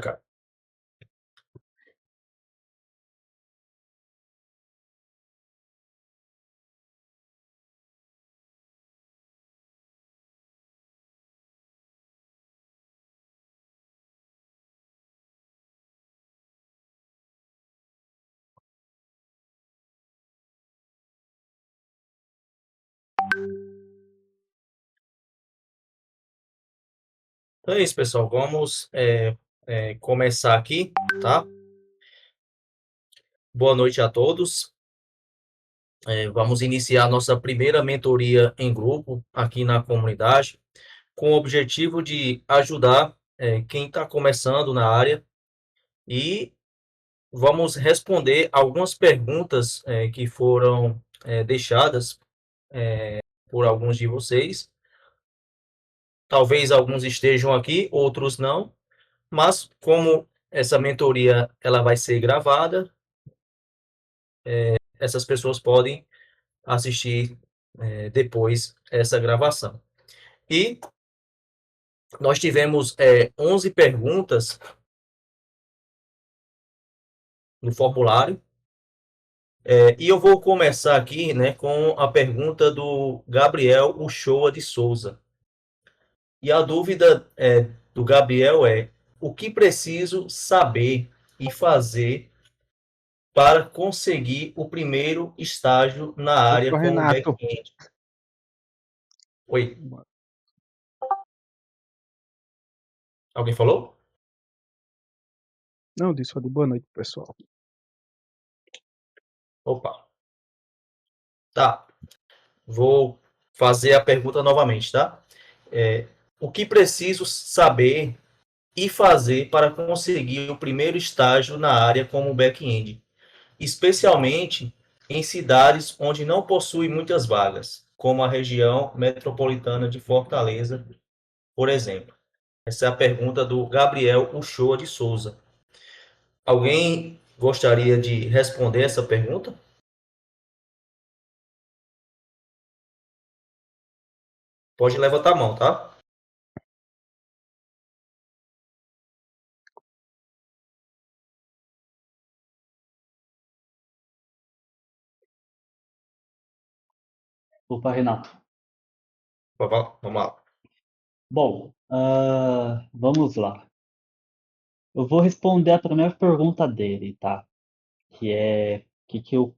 Cara. Então é isso, pessoal. Vamos começar aqui, tá? Boa noite a todos. Vamos iniciar nossa primeira mentoria em grupo aqui na comunidade, com o objetivo de ajudar quem está começando na área e vamos responder algumas perguntas que foram deixadas por alguns de vocês. Talvez alguns estejam aqui, outros não, mas como essa mentoria ela vai ser gravada, essas pessoas podem assistir depois essa gravação. E nós tivemos 11 perguntas no formulário, e eu vou começar aqui, né, com a pergunta do Gabriel Uchoa de Souza. E a dúvida do Gabriel é: o que preciso saber e fazer para conseguir o primeiro estágio na área Opa, como Renato. back-end? Oi, alguém falou? Não, disse só de boa noite, pessoal. Opa, tá. Vou fazer a pergunta novamente, tá? O que preciso saber e fazer para conseguir o primeiro estágio na área como back-end, especialmente em cidades onde não possui muitas vagas, como a região metropolitana de Fortaleza, por exemplo? Essa é a pergunta do Gabriel Uchoa de Souza. Alguém gostaria de responder essa pergunta? Pode levantar a mão, tá? Opa, Renato. Vamos lá. Bom, vamos lá. Eu vou responder a primeira pergunta dele, tá? Que é o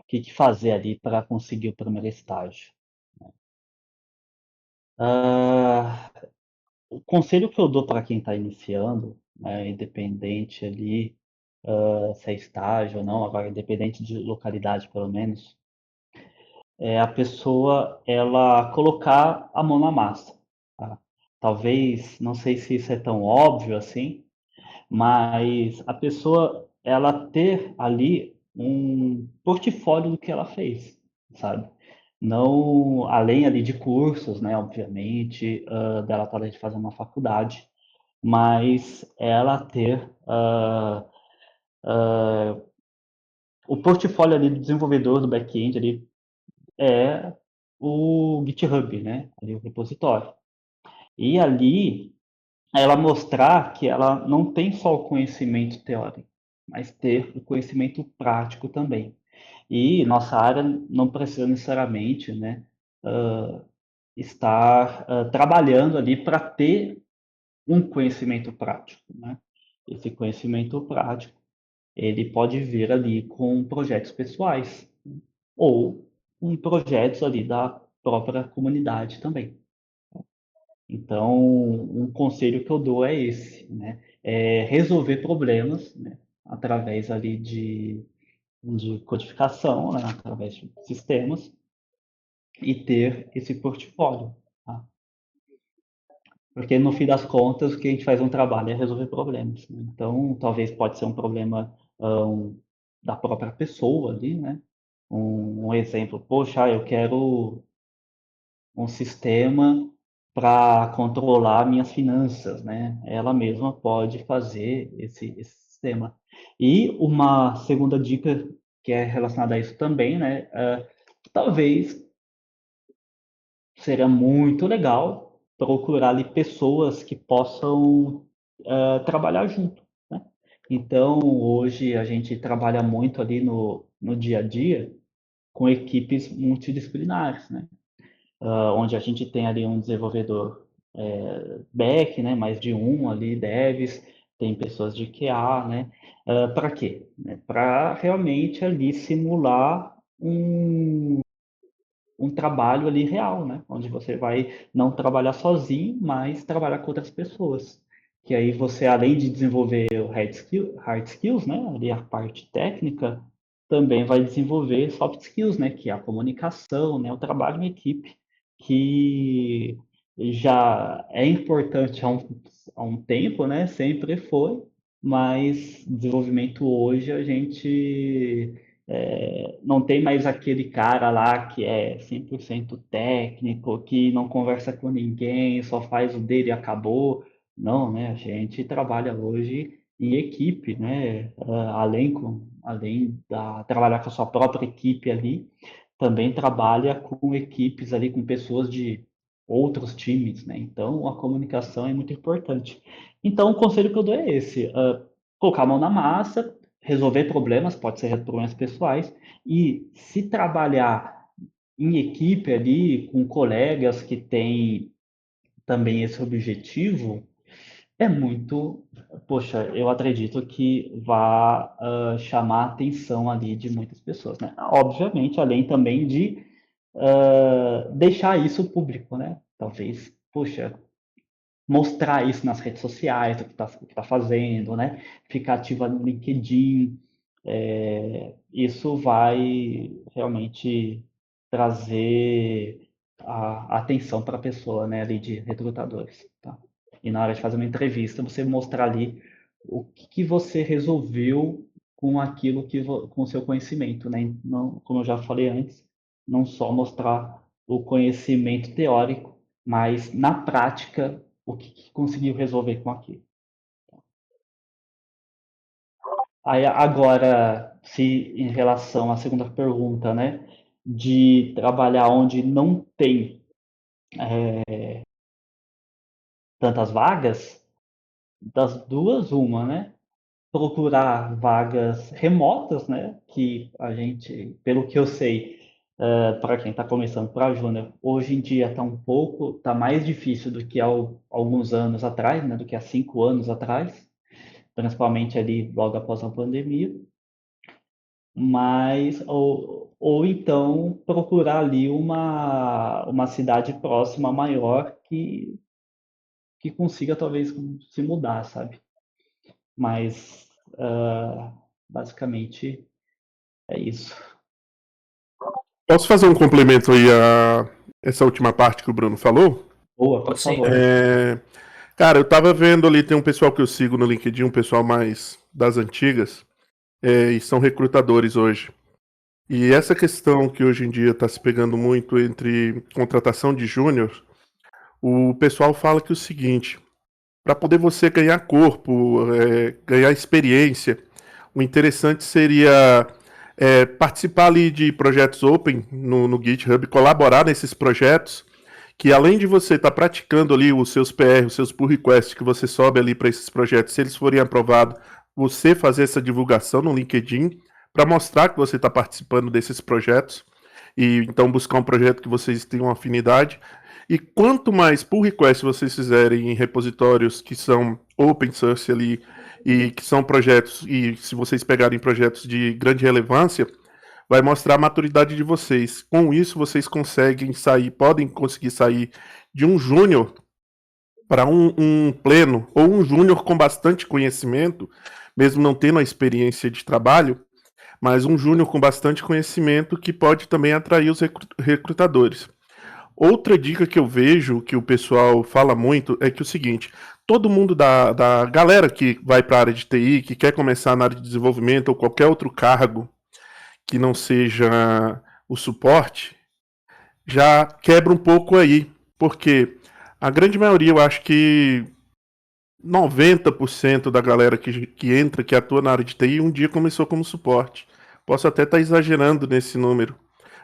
que fazer ali para conseguir o primeiro estágio. Ah, o conselho que eu dou para quem está iniciando, né, independente ali, se é estágio ou não, agora independente de localidade pelo menos, é a pessoa ela colocar a mão na massa, tá? Talvez, não sei se isso é tão óbvio assim, mas a pessoa ela ter ali um portfólio do que ela fez, sabe? Não além ali de cursos, né? Obviamente, dela estar ali fazendo uma faculdade, mas ela ter o portfólio ali do desenvolvedor do back-end ali é o GitHub, né? Ali o repositório. E ali ela mostrar que ela não tem só o conhecimento teórico, mas ter o conhecimento prático também. E nossa área não precisa necessariamente, né, estar trabalhando ali para ter um conhecimento prático, né? Esse conhecimento prático ele pode vir ali com projetos pessoais ou com projetos ali da própria comunidade também. Então, um conselho que eu dou é esse, né? É resolver problemas, né? Através ali de codificação, né? Através de sistemas e ter esse portfólio, tá? Porque no fim das contas, o que a gente faz um trabalho é resolver problemas, né? Então, talvez pode ser um problema da própria pessoa ali, né? Um exemplo, poxa, eu quero um sistema para controlar minhas finanças, né? Ela mesma pode fazer esse sistema. E uma segunda dica que é relacionada a isso também, né? Talvez seria muito legal procurar ali pessoas que possam trabalhar junto, né? Então, hoje a gente trabalha muito ali no dia a dia com equipes multidisciplinares, né? Onde a gente tem ali um desenvolvedor back, né? Mais de um ali, devs, tem pessoas de QA, né? Para quê? Né? Para realmente ali simular um trabalho ali real, né? Onde você vai não trabalhar sozinho, mas trabalhar com outras pessoas. Que aí você, além de desenvolver o hard skills, né? Ali a parte técnica, também vai desenvolver soft skills, né? Que é a comunicação, né? O trabalho em equipe, que já é importante há um tempo, né? Sempre foi, mas desenvolvimento hoje a gente não tem mais aquele cara lá que é 100% técnico, que não conversa com ninguém, só faz o dele e acabou. Não, né? A gente trabalha hoje em equipe, né? Além da trabalhar com a sua própria equipe ali, também trabalha com equipes ali, com pessoas de outros times, né? Então, a comunicação é muito importante. Então, o conselho que eu dou é esse: colocar a mão na massa, resolver problemas, pode ser problemas pessoais, e se trabalhar em equipe ali, com colegas que têm também esse objetivo, é muito, poxa, eu acredito que vá chamar a atenção ali de muitas pessoas, né? Obviamente, além também de deixar isso público, né? Talvez, poxa, mostrar isso nas redes sociais, o que tá fazendo, né? Ficar ativa no LinkedIn, isso vai realmente trazer a atenção para a pessoa, né, ali de recrutadores, tá? E na hora de fazer uma entrevista, você mostrar ali o que você resolveu com aquilo com o seu conhecimento, né? Não, como eu já falei antes, não só mostrar o conhecimento teórico, mas na prática o que conseguiu resolver com aquilo. Aí agora, se em relação à segunda pergunta, né, de trabalhar onde não tem tantas vagas, das duas, uma, né? Procurar vagas remotas, né? Que a gente, pelo que eu sei, para quem está começando para júnior, hoje em dia está mais difícil do que há alguns anos atrás, né? Do que há 5 anos atrás, principalmente ali logo após a pandemia. Mas ou então procurar ali uma cidade próxima maior que consiga talvez se mudar, sabe? Mas basicamente é isso. Posso fazer um complemento aí a essa última parte que o Bruno falou? Boa, por Pode sim. favor. Cara, eu tava vendo ali, tem um pessoal que eu sigo no LinkedIn, um pessoal mais das antigas, e são recrutadores hoje. E essa questão que hoje em dia está se pegando muito entre contratação de júnior, o pessoal fala que é o seguinte: para poder você ganhar corpo, ganhar experiência, o interessante seria participar ali de projetos open no GitHub, colaborar nesses projetos, que além de você estar praticando ali os seus PR, os seus pull requests que você sobe ali para esses projetos, se eles forem aprovados, você fazer essa divulgação no LinkedIn para mostrar que você está participando desses projetos e então buscar um projeto que vocês tenham afinidade. E quanto mais pull requests vocês fizerem em repositórios que são open source ali e que são projetos, e se vocês pegarem projetos de grande relevância, vai mostrar a maturidade de vocês. Com isso, vocês conseguem sair, podem conseguir sair de um júnior para um pleno, ou um júnior com bastante conhecimento, mesmo não tendo a experiência de trabalho, mas um júnior com bastante conhecimento que pode também atrair os recrutadores. Outra dica que eu vejo que o pessoal fala muito é que é o seguinte: todo mundo da galera que vai para a área de TI, que quer começar na área de desenvolvimento ou qualquer outro cargo que não seja o suporte, já quebra um pouco aí, porque a grande maioria, eu acho que 90% da galera que entra, que atua na área de TI, um dia começou como suporte. Posso até estar exagerando nesse número,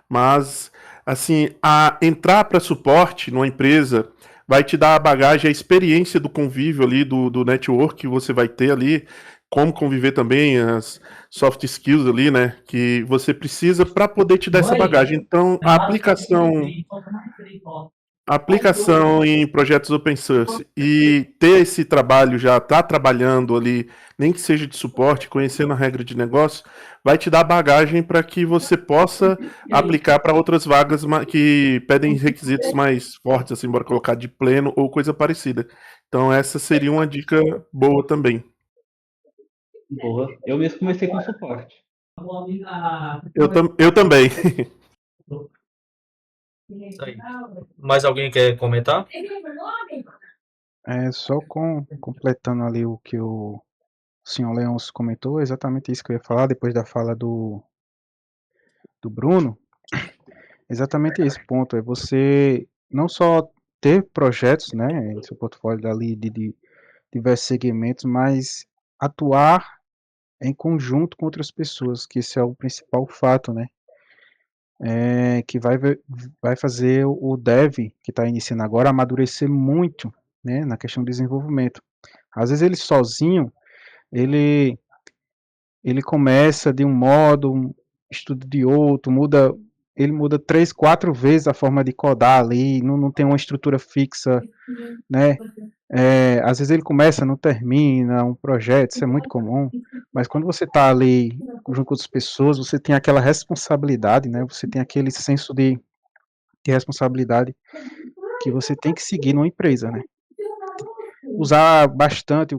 mas assim, a entrar para suporte numa empresa vai te dar a bagagem, a experiência do convívio ali, do network que você vai ter ali, como conviver também, as soft skills ali, né? Que você precisa para poder te dar essa bagagem. Então, a aplicação em projetos open source e ter esse trabalho já, tá trabalhando ali, nem que seja de suporte, conhecendo a regra de negócio, vai te dar bagagem para que você possa aplicar para outras vagas que pedem requisitos mais fortes, assim, bora colocar de pleno ou coisa parecida. Então, essa seria uma dica boa também. Boa. Eu mesmo comecei com suporte. Eu também. Isso aí. Mais alguém quer comentar? Só completando ali o que o senhor Leôncio comentou, exatamente isso que eu ia falar depois da fala do Bruno. Exatamente esse ponto, é você não só ter projetos, né, em seu portfólio ali de diversos segmentos, mas atuar em conjunto com outras pessoas, que esse é o principal fato, né, que vai fazer o dev, que está iniciando agora, amadurecer muito, né, na questão do desenvolvimento. Às vezes ele sozinho, ele ele começa de um modo, estuda de outro, ele muda 3, 4 vezes a forma de codar ali, não tem uma estrutura fixa, né? Às vezes ele começa, não termina um projeto, isso é muito comum, mas quando você está ali junto com outras pessoas, você tem aquela responsabilidade, né? Você tem aquele senso de responsabilidade que você tem que seguir numa empresa, né? Usar bastante,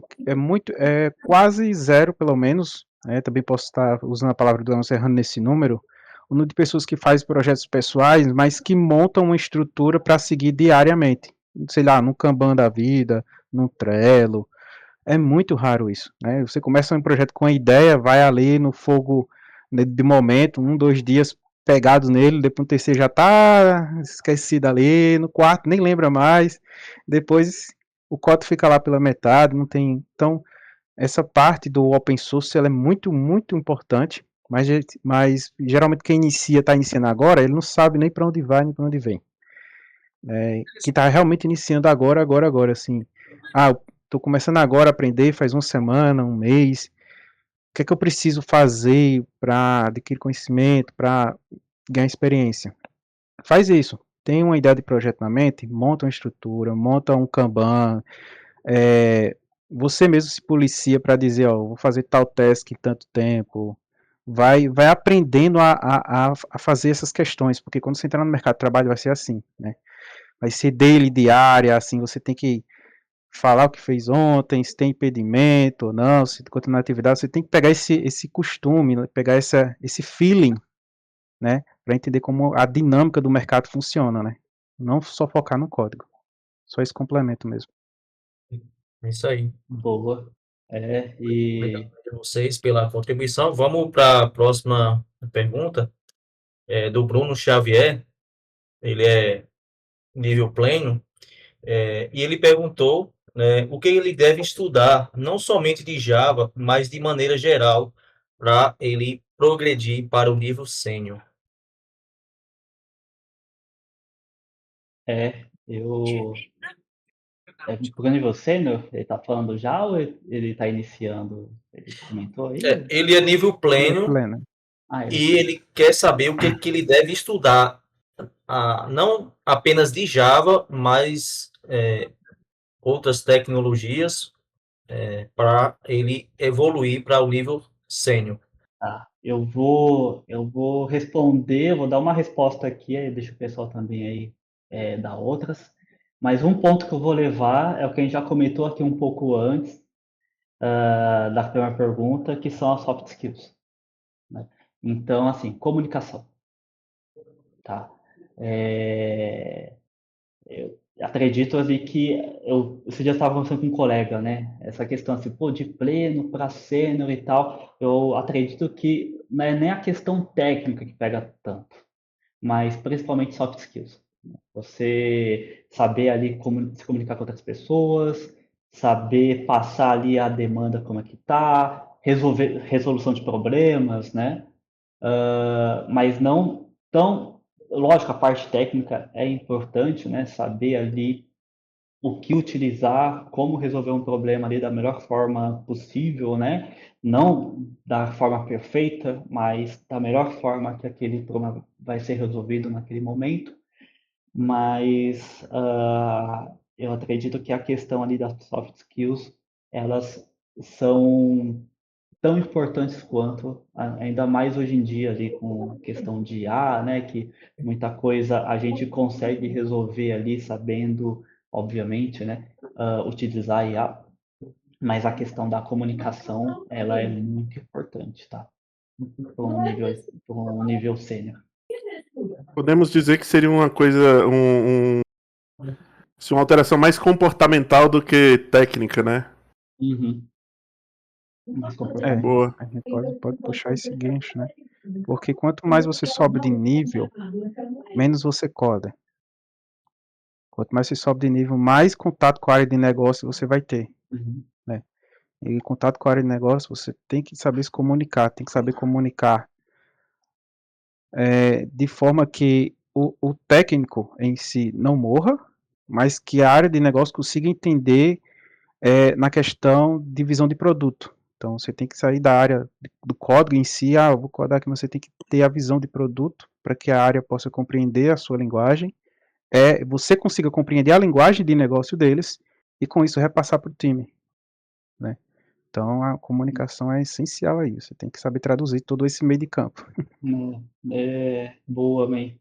é quase zero, pelo menos, né? Também posso estar usando a palavra do Leôncio errando nesse número, o número de pessoas que fazem projetos pessoais, mas que montam uma estrutura para seguir diariamente, sei lá, no Kanban da vida, no Trello, é muito raro isso, né? Você começa um projeto com a ideia, vai ali no fogo, né, de momento, 1, 2 dias pegados nele, depois no terceiro já tá esquecido ali, no quarto nem lembra mais, depois o código fica lá pela metade, não tem. Então, essa parte do open source ela é muito, muito importante, mas geralmente quem está iniciando agora, ele não sabe nem para onde vai, nem para onde vem. Que está realmente iniciando agora, assim. Eu tô começando agora a aprender, faz uma semana, um mês. O que é que eu preciso fazer para adquirir conhecimento, para ganhar experiência? Faz isso. Tem uma ideia de projeto na mente, monta uma estrutura, monta um Kanban, você mesmo se policia para dizer, ó, vou fazer tal task em tanto tempo. Vai aprendendo a fazer essas questões, porque quando você entrar no mercado de trabalho vai ser assim, né? Vai ser daily, diária, assim, você tem que falar o que fez ontem, se tem impedimento ou não, se continua na atividade, você tem que pegar esse costume, né, pegar esse feeling, né, para entender como a dinâmica do mercado funciona, né? Não só focar no código, só esse complemento mesmo. É isso aí. Boa. Obrigado a vocês pela contribuição. Vamos para a próxima pergunta, do Bruno Xavier. Ele é nível pleno, e ele perguntou, né, o que ele deve estudar, não somente de Java, mas de maneira geral, para ele progredir para o nível sênior. Eu pro nível sênior, ele tá falando já ou ele tá iniciando? Ele comentou aí? Ele é nível pleno Pleno. e ele quer saber o que ele deve estudar, não apenas de Java, mas outras tecnologias, para ele evoluir para o nível sênior. Tá, eu vou responder, vou dar uma resposta aqui, aí deixa o pessoal também aí dar outras. Mas um ponto que eu vou levar é o que a gente já comentou aqui um pouco antes da primeira pergunta, que são as soft skills, né? Então, assim, comunicação, tá? Eu acredito ali que esse dia estava conversando com um colega, né? Essa questão assim, pô, de pleno para sênior e tal. Eu acredito que não é nem a questão técnica que pega tanto, mas principalmente soft skills. Você saber ali como se comunicar com outras pessoas, saber passar ali a demanda como é que tá, resolver resolução de problemas, né? Mas não tão. Lógico, a parte técnica é importante, né? Saber ali o que utilizar, como resolver um problema ali da melhor forma possível, né? Não da forma perfeita, mas da melhor forma que aquele problema vai ser resolvido naquele momento. Mas eu acredito que a questão ali das soft skills, elas são tão importantes quanto, ainda mais hoje em dia ali com a questão de IA, né, que muita coisa a gente consegue resolver ali sabendo, obviamente, né, utilizar IA, mas a questão da comunicação, ela é muito importante, tá? Para um nível sênior. Podemos dizer que seria uma coisa, uma alteração mais comportamental do que técnica, né? Uhum. Mais É, comportamento. Boa. a gente pode puxar esse gancho, né? Porque quanto mais você sobe de nível, menos você coda. Quanto mais você sobe de nível, mais contato com a área de negócio você vai ter, Uhum. né? E contato com a área de negócio, você tem que saber se comunicar, tem que saber comunicar de forma que o técnico em si não morra, mas que a área de negócio consiga entender na questão de visão de produto. Então, você tem que sair da área do código em si, eu vou codar aqui, mas você tem que ter a visão de produto para que a área possa compreender a sua linguagem, você consiga compreender a linguagem de negócio deles e com isso repassar para o time, né? Então, a comunicação é essencial aí, você tem que saber traduzir todo esse meio de campo. Boa, man.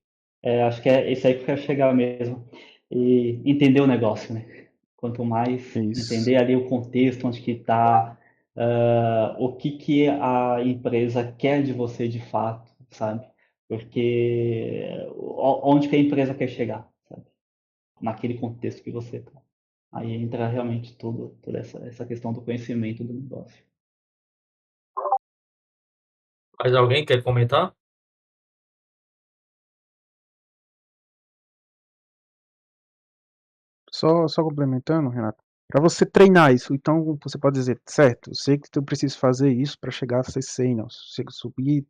Acho que é isso aí que eu quero chegar mesmo. E entender o negócio, né? Quanto mais Isso. entender ali o contexto, onde que está, o que que a empresa quer de você de fato, sabe? Porque onde que a empresa quer chegar, sabe? Naquele contexto que você está. Aí entra realmente toda essa questão do conhecimento do negócio. Mais alguém quer comentar? Só complementando, Renato, para você treinar isso, então você pode dizer, certo, eu sei que eu preciso fazer isso para chegar a ser sênior, subir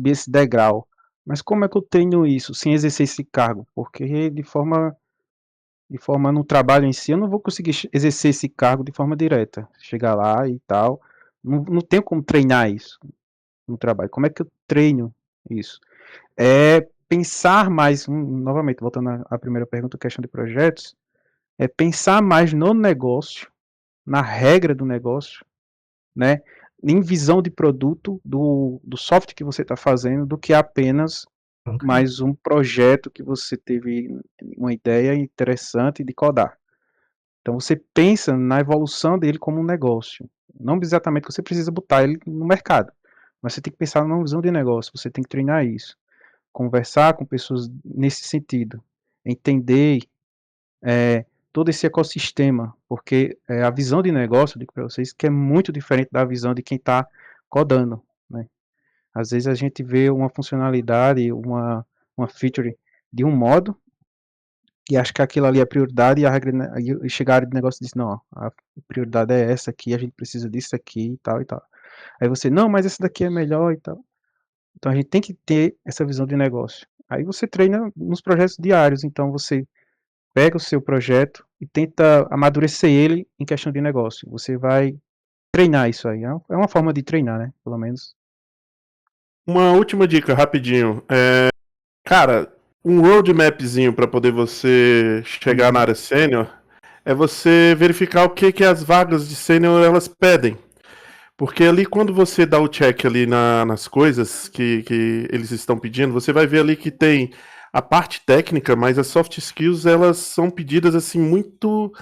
esse degrau, mas como é que eu treino isso sem exercer esse cargo? Porque de forma no trabalho em si, eu não vou conseguir exercer esse cargo de forma direta, chegar lá e tal, não tenho como treinar isso no trabalho. Como é que eu treino isso? É pensar mais, novamente, voltando à primeira pergunta, questão de projetos, é pensar mais no negócio, na regra do negócio, né? Em visão de produto do software que você está fazendo, do que apenas mais um projeto que você teve uma ideia interessante de codar. Então você pensa na evolução dele como um negócio. Não exatamente que você precisa botar ele no mercado, mas você tem que pensar numa visão de negócio, você tem que treinar isso. Conversar com pessoas nesse sentido. Entender todo esse ecossistema, porque a visão de negócio, eu digo para vocês, que é muito diferente da visão de quem está codando, né? Às vezes a gente vê uma funcionalidade, uma feature de um modo, e acha que aquilo ali é prioridade, e a regra, e chega a área de negócio e diz, não, a prioridade é essa aqui, a gente precisa disso aqui e tal e tal. Aí você, não, mas esse daqui é melhor e tal. Então a gente tem que ter essa visão de negócio. Aí você treina nos projetos diários, então você pega o seu projeto e tenta amadurecer ele em questão de negócio. Você vai treinar isso aí. É uma forma de treinar, né? Pelo menos. Uma última dica, rapidinho. Cara, um roadmapzinho para poder você chegar na área sênior é você verificar o que as vagas de sênior elas pedem. Porque ali quando você dá o check ali nas coisas que eles estão pedindo, você vai ver ali que tem a parte técnica, mas as soft skills elas são pedidas assim muito,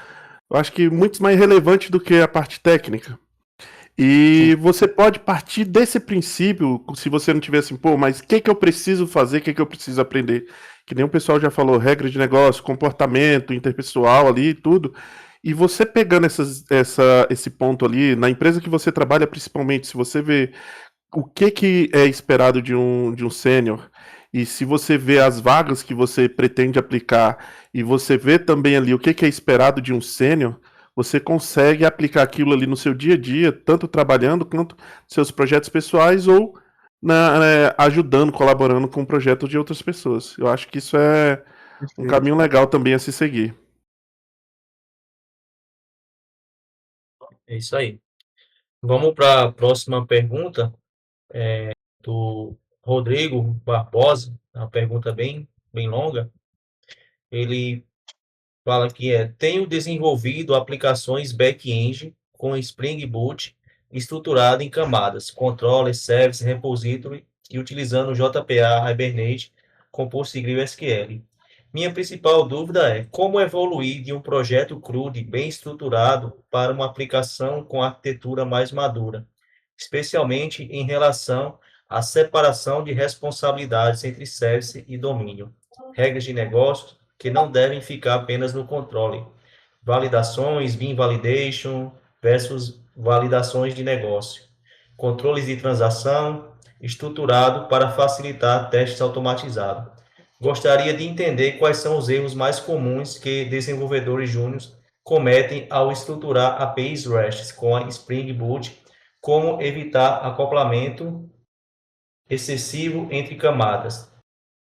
eu acho que muito mais relevante do que a parte técnica. E Sim. você pode partir desse princípio, se você não tiver assim, pô, mas o que eu preciso fazer, o que eu preciso aprender? Que nem o pessoal já falou, regra de negócio, comportamento interpessoal ali, tudo. E você pegando esse ponto ali, na empresa que você trabalha principalmente, se você vê o que é esperado de um sênior, e se você vê as vagas que você pretende aplicar, e você vê também ali o que é esperado de um sênior, você consegue aplicar aquilo ali no seu dia a dia, tanto trabalhando quanto seus projetos pessoais ou ajudando, colaborando com o projeto de outras pessoas. Eu acho que isso é um Perfeito. caminho legal também a se seguir. É isso aí. Vamos para a próxima pergunta, do Rodrigo Barbosa, uma pergunta bem longa. Ele fala que tenho desenvolvido aplicações back-end com Spring Boot estruturado em camadas, controller, service, repository e utilizando JPA, Hibernate com PostgreSQL. Minha principal dúvida é como evoluir de um projeto CRUD bem estruturado para uma aplicação com arquitetura mais madura, especialmente em relação à separação de responsabilidades entre service e domínio, regras de negócio que não devem ficar apenas no controle, validações, bin validation versus validações de negócio, controles de transação, estruturado para facilitar testes automatizados. Gostaria de entender quais são os erros mais comuns que desenvolvedores júniores cometem ao estruturar APIs REST com a Spring Boot, como evitar acoplamento excessivo entre camadas.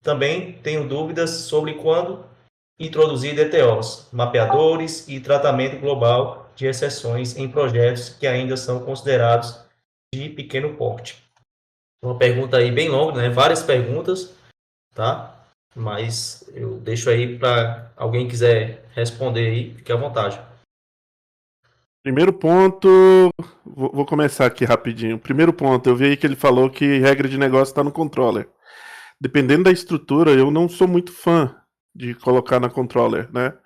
Também tenho dúvidas sobre quando introduzir DTOs, mapeadores e tratamento global de exceções em projetos que ainda são considerados de pequeno porte. Uma pergunta aí bem longa, né? Várias perguntas, tá? Mas eu deixo aí para alguém quiser responder aí, fique à vontade. Primeiro ponto, vou começar aqui rapidinho. Primeiro ponto, eu vi aí que ele falou que regra de negócio está no controller. Dependendo da estrutura, eu não sou muito fã de colocar na controller, né?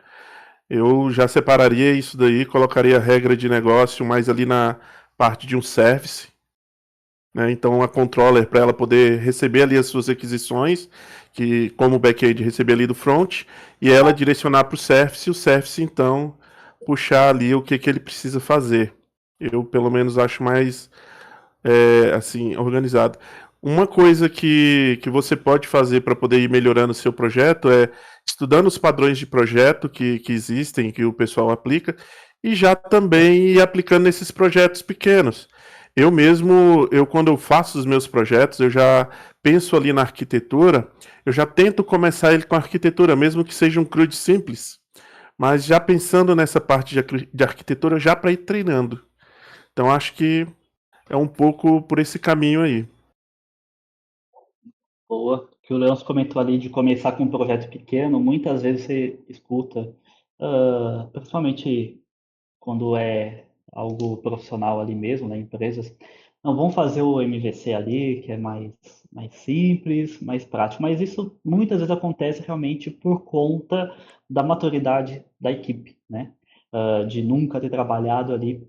Eu já separaria isso daí, colocaria a regra de negócio mais ali na parte de um service, né? Então a controller, para ela poder receber ali as suas requisições, que como back-end receber ali do front, e ela direcionar para o service, e o service então puxar ali o que ele precisa fazer. Eu pelo menos acho mais assim, organizado. Uma coisa que você pode fazer para poder ir melhorando o seu projeto é estudando os padrões de projeto que existem, que o pessoal aplica, e já também ir aplicando nesses projetos pequenos. Eu mesmo, quando eu faço os meus projetos, eu já penso ali na arquitetura, eu já tento começar ele com a arquitetura, mesmo que seja um CRUD simples, mas já pensando nessa parte de arquitetura já para ir treinando. Então acho que é um pouco por esse caminho aí. Boa. Que o Leôncio comentou ali de começar com um projeto pequeno, muitas vezes você escuta, principalmente quando é algo profissional ali mesmo, né, empresas, não vão fazer o MVC ali, que é mais simples, mais prático, mas isso muitas vezes acontece realmente por conta da maturidade da equipe, né, de nunca ter trabalhado ali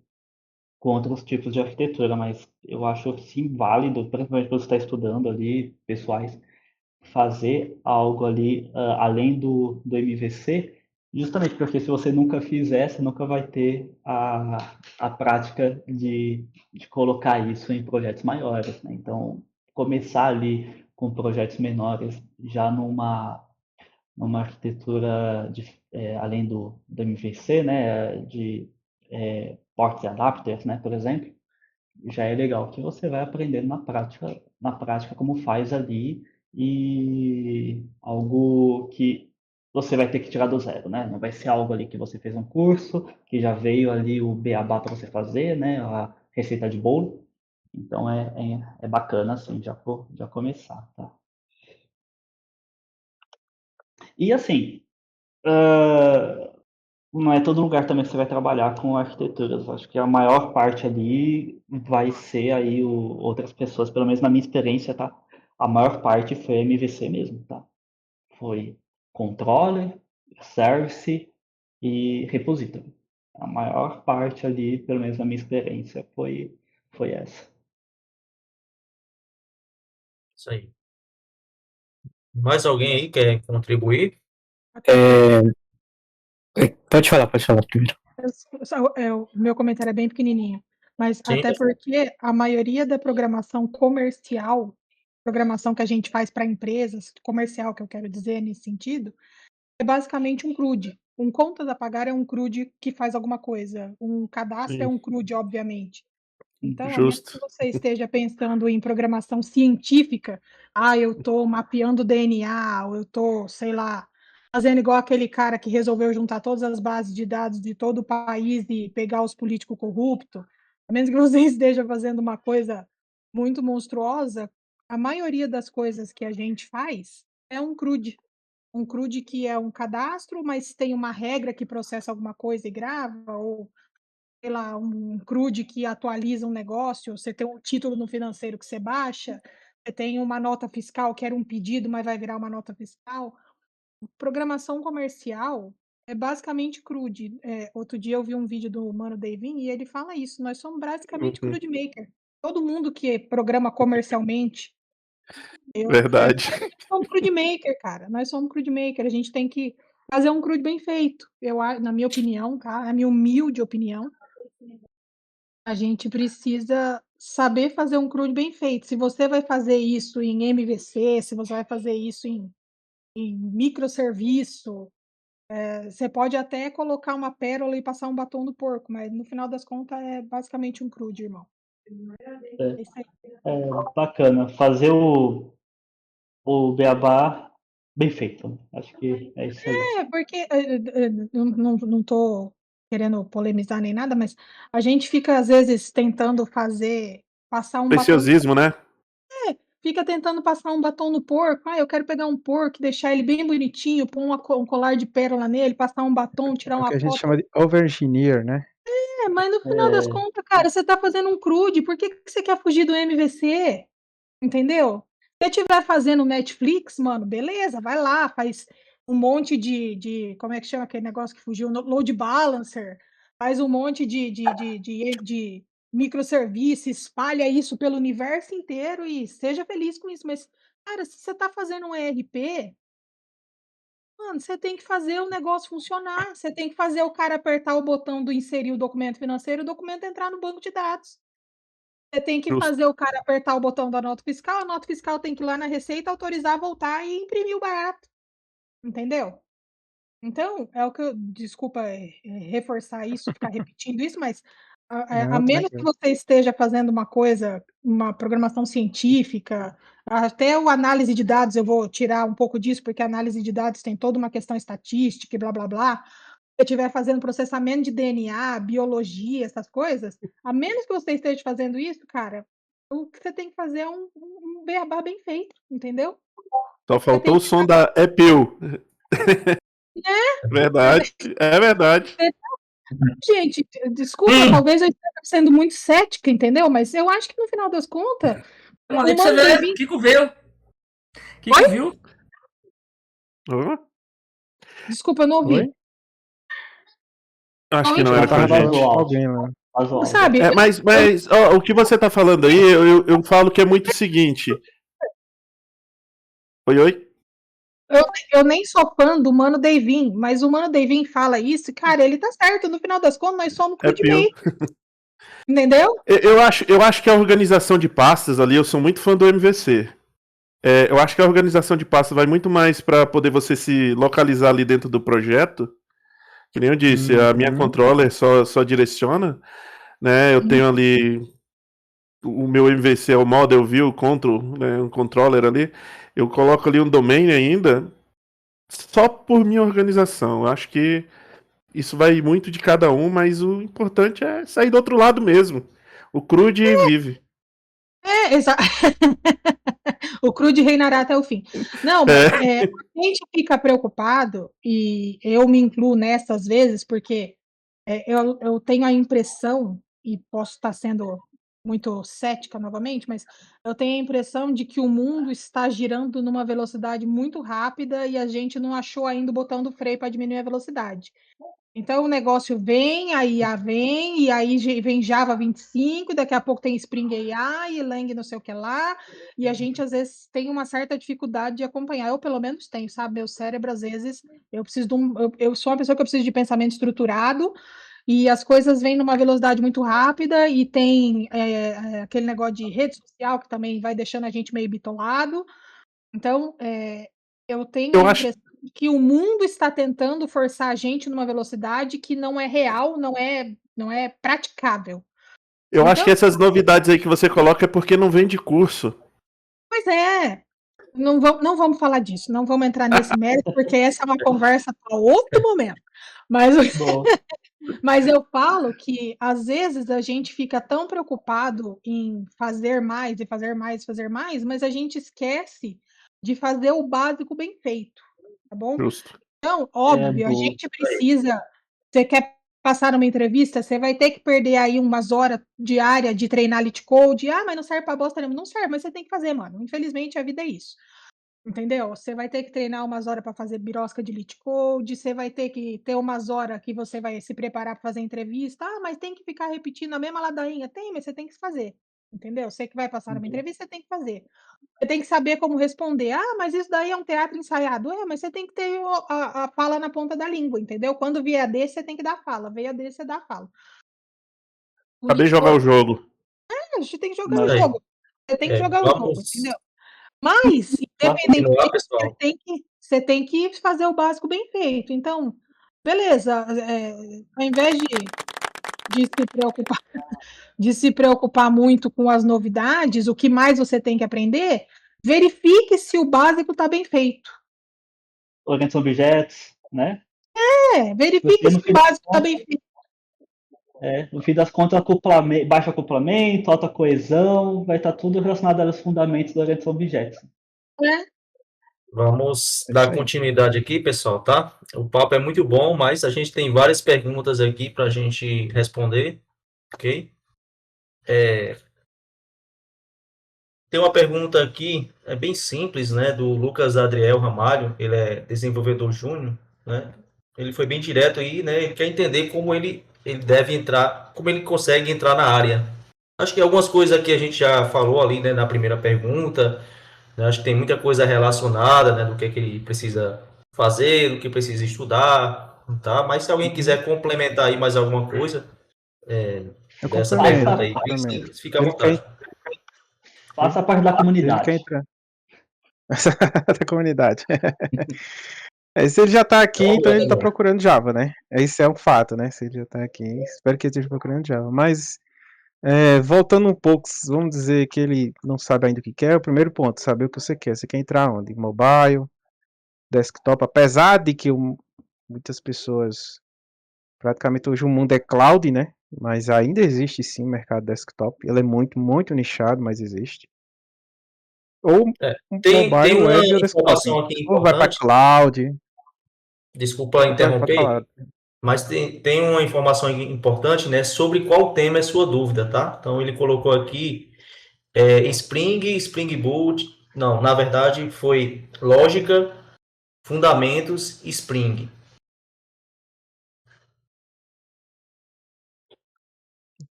com outros tipos de arquitetura, mas eu acho sim válido, principalmente para você estar estudando ali, pessoais, fazer algo ali além do MVC, justamente porque se você nunca fizer, você nunca vai ter a prática de colocar isso em projetos maiores, né? Então, começar ali com projetos menores, já numa arquitetura além do MVC, né, de ports e adapters, né, por exemplo, já é legal que você vai aprendendo na prática como faz ali e algo que você vai ter que tirar do zero, né? Não vai ser algo ali que você fez um curso, que já veio ali o beabá para você fazer, né? A receita de bolo. Então é bacana assim, já começar, tá? E assim, ah, não é todo lugar também que você vai trabalhar com arquiteturas. Acho que a maior parte ali vai ser aí outras pessoas, pelo menos na minha experiência, tá? A maior parte foi MVC mesmo, tá? Foi controller, service e repository. A maior parte ali, pelo menos na minha experiência, foi essa. Isso aí. Mais alguém aí quer contribuir? É, pode falar primeiro. O meu comentário é bem pequenininho, mas Sim. até porque a maioria da programação comercial, programação que a gente faz para empresas, comercial que eu quero dizer nesse sentido, é basicamente um CRUD. Um contas a pagar é um CRUD que faz alguma coisa, um cadastro é Sim, um CRUD, obviamente. Então, a menos que justo. você esteja pensando em programação científica, eu estou mapeando DNA, ou eu estou, sei lá, fazendo igual aquele cara que resolveu juntar todas as bases de dados de todo o país e pegar os políticos corruptos, a menos que você esteja fazendo uma coisa muito monstruosa, a maioria das coisas que a gente faz é um CRUD. Um CRUD que é um cadastro, mas tem uma regra que processa alguma coisa e grava, ou sei lá, um CRUD que atualiza um negócio, você tem um título no financeiro que você baixa, você tem uma nota fiscal que era um pedido, mas vai virar uma nota fiscal. Programação comercial é basicamente CRUD. Outro dia eu vi um vídeo do Mano Davin e ele fala isso, nós somos basicamente Uhum. CRUD maker. Todo mundo que programa comercialmente, Verdade. nós somos CRUD maker, cara. Nós somos CRUD maker. A gente tem que fazer um CRUD bem feito. Na minha opinião, tá? Na minha humilde opinião, a gente precisa saber fazer um CRUD bem feito. Se você vai fazer isso em MVC, se você vai fazer isso em microserviço, você pode até colocar uma pérola e passar um batom no porco, mas no final das contas é basicamente um CRUD, irmão. É isso aí. Bacana. Fazer o beabá bem feito. Acho que é isso aí. Porque não tô querendo polemizar nem nada, mas a gente fica às vezes tentando passar um batom, Preciosismo, né? fica tentando passar um batom no porco. Eu quero pegar um porco, deixar ele bem bonitinho, pôr um colar de pérola nele, passar um batom, tirar É o que uma a gente foto. chama de overengineer, né? Mas no final das contas, cara, você tá fazendo um CRUD, por que você quer fugir do MVC? Entendeu? Se você estiver fazendo Netflix, mano, beleza, vai lá, faz um monte como é que chama aquele negócio que fugiu? Load balancer, faz um monte de microserviço, espalha isso pelo universo inteiro e seja feliz com isso. Mas, cara, se você tá fazendo um ERP, mano, você tem que fazer o negócio funcionar. Você tem que fazer o cara apertar o botão do inserir o documento financeiro e o documento entrar no banco de dados. Você tem que Justo. fazer o cara apertar o botão da nota fiscal, a nota fiscal tem que ir lá na Receita, autorizar, voltar e imprimir o barato. Entendeu? Então, é o que eu. Desculpa reforçar isso, ficar repetindo isso, mas a Não, menos que tranquilo. você esteja fazendo uma coisa, uma programação científica, até o análise de dados, eu vou tirar um pouco disso, porque a análise de dados tem toda uma questão estatística e blá blá blá. Se você estiver fazendo processamento de DNA, biologia, essas coisas, a menos que você esteja fazendo isso, cara, o que você tem que fazer é um beabá bem feito, entendeu? Só Você faltou tem o que som da EPIL. né? Verdade. É verdade. Gente, desculpa, talvez eu esteja sendo muito cética, entendeu? Mas eu acho que no final das contas, Eu o mandei pra você Mano ver. Davi. Kiko viu. Kiko Oi? viu. Hã? Desculpa, eu não ouvi. Oi? Acho que não Realmente era não com a Tava gente. Vazou o alguém áudio. lá. Vazou o áudio. sabe? Mas ó, o que você tá falando aí, eu falo que é muito o seguinte. Oi? Eu nem sou fã do Mano Davin, mas o Mano Davin fala isso, cara, ele tá certo. No final das contas, nós somos EPIL. crudmaker, entendeu? Eu acho que a organização de pastas ali, eu sou muito fã do MVC. Eu acho que a organização de pastas vai muito mais para poder você se localizar ali dentro do projeto. Que nem eu disse, a minha Uhum. controller só direciona, né? Eu tenho ali o meu MVC é o Model View Control, né? Um controller ali. Eu coloco ali um domain ainda só por minha organização. Eu acho que isso vai muito de cada um, mas o importante é sair do outro lado mesmo. O crude vive. Exato. O crude reinará até o fim. Não, mas É. a gente fica preocupado, e eu me incluo nessa às vezes, porque eu tenho a impressão, e posso estar sendo muito cética novamente, mas eu tenho a impressão de que o mundo está girando numa velocidade muito rápida e a gente não achou ainda o botão do freio para diminuir a velocidade. Então o negócio vem, a IA vem, e aí vem Java 25, e daqui a pouco tem Spring AI, e Lang não sei o que lá, e a gente às vezes tem uma certa dificuldade de acompanhar. Eu pelo menos tenho, sabe? Meu cérebro às vezes, eu preciso eu sou uma pessoa que eu preciso de pensamento estruturado, e as coisas vêm numa velocidade muito rápida, e tem aquele negócio de rede social que também vai deixando a gente meio bitolado. Então, eu tenho a Eu acho, impressão de que o mundo está tentando forçar a gente numa velocidade que não é real, não é praticável. eu acho Então, que essas novidades aí que você coloca é porque não vem de curso. pois é. não vamos falar disso, não vamos entrar nesse mérito, porque essa é uma conversa para outro momento. Mas, Bom, mas eu falo que, às vezes, a gente fica tão preocupado em fazer mais e fazer mais, fazer mais, mas a gente esquece de fazer o básico bem feito, tá bom? Justo. Então, é óbvio, a boa. gente precisa. Você quer passar numa entrevista, você vai ter que perder aí umas horas diárias de treinar Lit Code. Ah, mas não serve pra bosta nenhuma. Não serve, mas você tem que fazer, mano. Infelizmente, a vida é isso. Entendeu? Você vai ter que treinar umas horas para fazer birosca de Lit Code, você vai ter que ter umas horas que você vai se preparar para fazer entrevista. Ah, mas tem que ficar repetindo a mesma ladainha. Tem, mas você tem que fazer. Entendeu? Você que vai passar numa entrevista, você tem que fazer. Você tem que saber como responder. Ah, mas isso daí é um teatro ensaiado. É, mas você tem que ter a fala na ponta da língua, entendeu? Quando vier a desse, você tem que dar fala. Veio a desse, você dá fala. O Saber Lit jogar Code, o jogo. a gente tem que jogar o Mas, jogo. Você tem que jogar o jogo, entendeu? Vamos Mas, continuar, independentemente, pessoal. você tem que fazer o básico bem feito. Então, beleza, ao invés de se preocupar, de se preocupar muito com as novidades, o que mais você tem que aprender, verifique se o básico está bem feito. organização de objetos, né? Verifique E se no o fim das básico está contas, bem feito. no fim das contas, baixo acoplamento, alta coesão, vai estar tudo relacionado aos fundamentos da organização de objetos. Né? Vamos É dar isso aí. continuidade aqui, pessoal, tá? O papo é muito bom, mas a gente tem várias perguntas aqui para a gente responder, ok? Tem uma pergunta aqui, é bem simples, né, do Lucas Adriel Ramalho, ele é desenvolvedor júnior, né? Ele foi bem direto aí, né? Ele quer entender como ele deve entrar, como ele consegue entrar na área. Acho que algumas coisas que a gente já falou ali, né, na primeira pergunta, né, acho que tem muita coisa relacionada, né, do que ele precisa fazer, do que precisa estudar, tá? Mas se alguém quiser complementar aí mais alguma coisa Eu dessa Faça, pergunta complemento, aí, bem complemento. simples, fica à Ele quer, vontade. faça parte da ele quer comunidade. entrar da comunidade. Se ele já tá aqui, Então, então ele tá procurando Java, né? Isso é um fato, né? Se ele já tá aqui, espero que ele esteja procurando Java. Mas, voltando um pouco, vamos dizer que ele não sabe ainda o que quer. O primeiro ponto, saber o que você quer. Você quer entrar onde? Mobile, desktop, apesar de que muitas pessoas, praticamente hoje o mundo é cloud, né? Mas ainda existe sim o mercado desktop. Ele é muito, muito nichado, mas existe. Ou É, tem mobile, uma web ou desktop. informação aqui Ou vai para importante, cloud. desculpa Pode falar. interromper, mas tem uma informação importante, né, sobre qual tema é sua dúvida, tá? Então ele colocou aqui Spring, Spring Boot, não, na verdade foi lógica, fundamentos, Spring.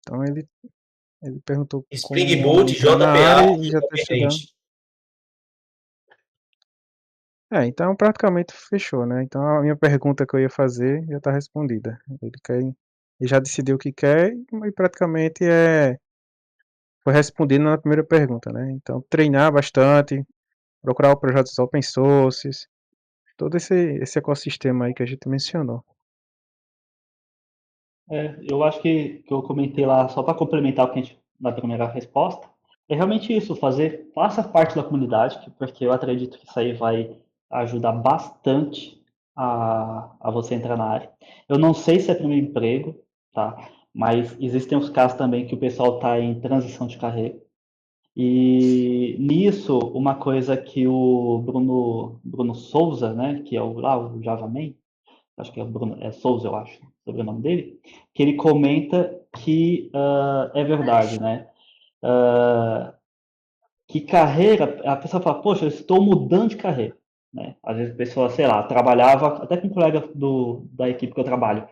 Então ele perguntou Spring como Boot, entrar na área JPA e e já está estudando. Kubernetes. Então praticamente fechou, né? Então a minha pergunta que eu ia fazer já está respondida. Ele já decidiu o que quer e praticamente foi respondido na primeira pergunta, né? Então treinar bastante, procurar projetos open sources, todo esse ecossistema aí que a gente mencionou. Eu acho que eu comentei lá, só para complementar o que a gente, na primeira resposta, é realmente isso, faça parte da comunidade, porque eu acredito que isso aí vai ajudar bastante a você entrar na área. Eu não sei se é para o meu emprego, tá? Mas existem os casos também que o pessoal está em transição de carreira. E nisso, uma coisa que o Bruno Souza, né, que é o Java Man, acho que é Bruno, é Souza, eu acho, sobre o nome dele, que ele comenta que é verdade, né? Que carreira, a pessoa fala, poxa, eu estou mudando de carreira, né? Às vezes a pessoa, sei lá, trabalhava, até com um colega da equipe que eu trabalho,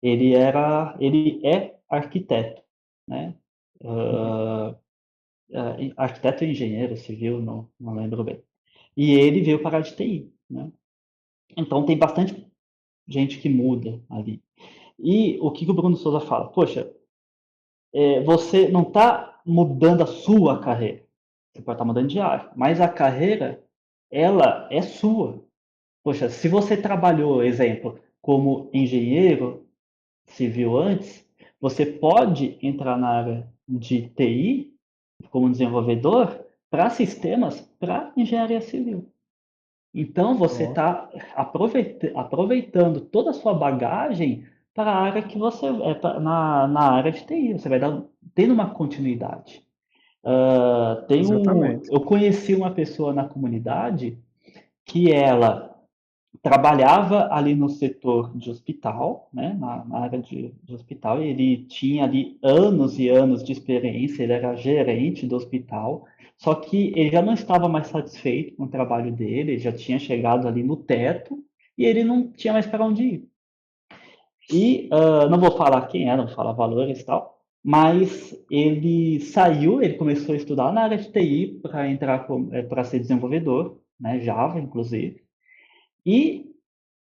ele é arquiteto, né? Arquiteto e engenheiro civil, não lembro bem. E ele veio para a área de TI, né? Então tem bastante gente que muda ali. E o que o Bruno Souza fala? Poxa, você não está mudando a sua carreira. Você pode estar mudando de área, mas a carreira, ela é sua. Poxa, se você trabalhou, exemplo, como engenheiro civil antes, você pode entrar na área de TI como desenvolvedor para sistemas, para engenharia civil. Então, você está aproveitando toda a sua bagagem para a área que você na área de TI. Você vai tendo uma continuidade. Exatamente. Eu conheci uma pessoa na comunidade que ela trabalhava ali no setor de hospital, né, na área de hospital, e ele tinha ali anos e anos de experiência, ele era gerente do hospital, só que ele já não estava mais satisfeito com o trabalho dele, ele já tinha chegado ali no teto, e ele não tinha mais para onde ir. E não vou falar quem era, não vou falar valores e tal, mas ele saiu, ele começou a estudar na área de TI para entrar para ser desenvolvedor, né, Java, inclusive, e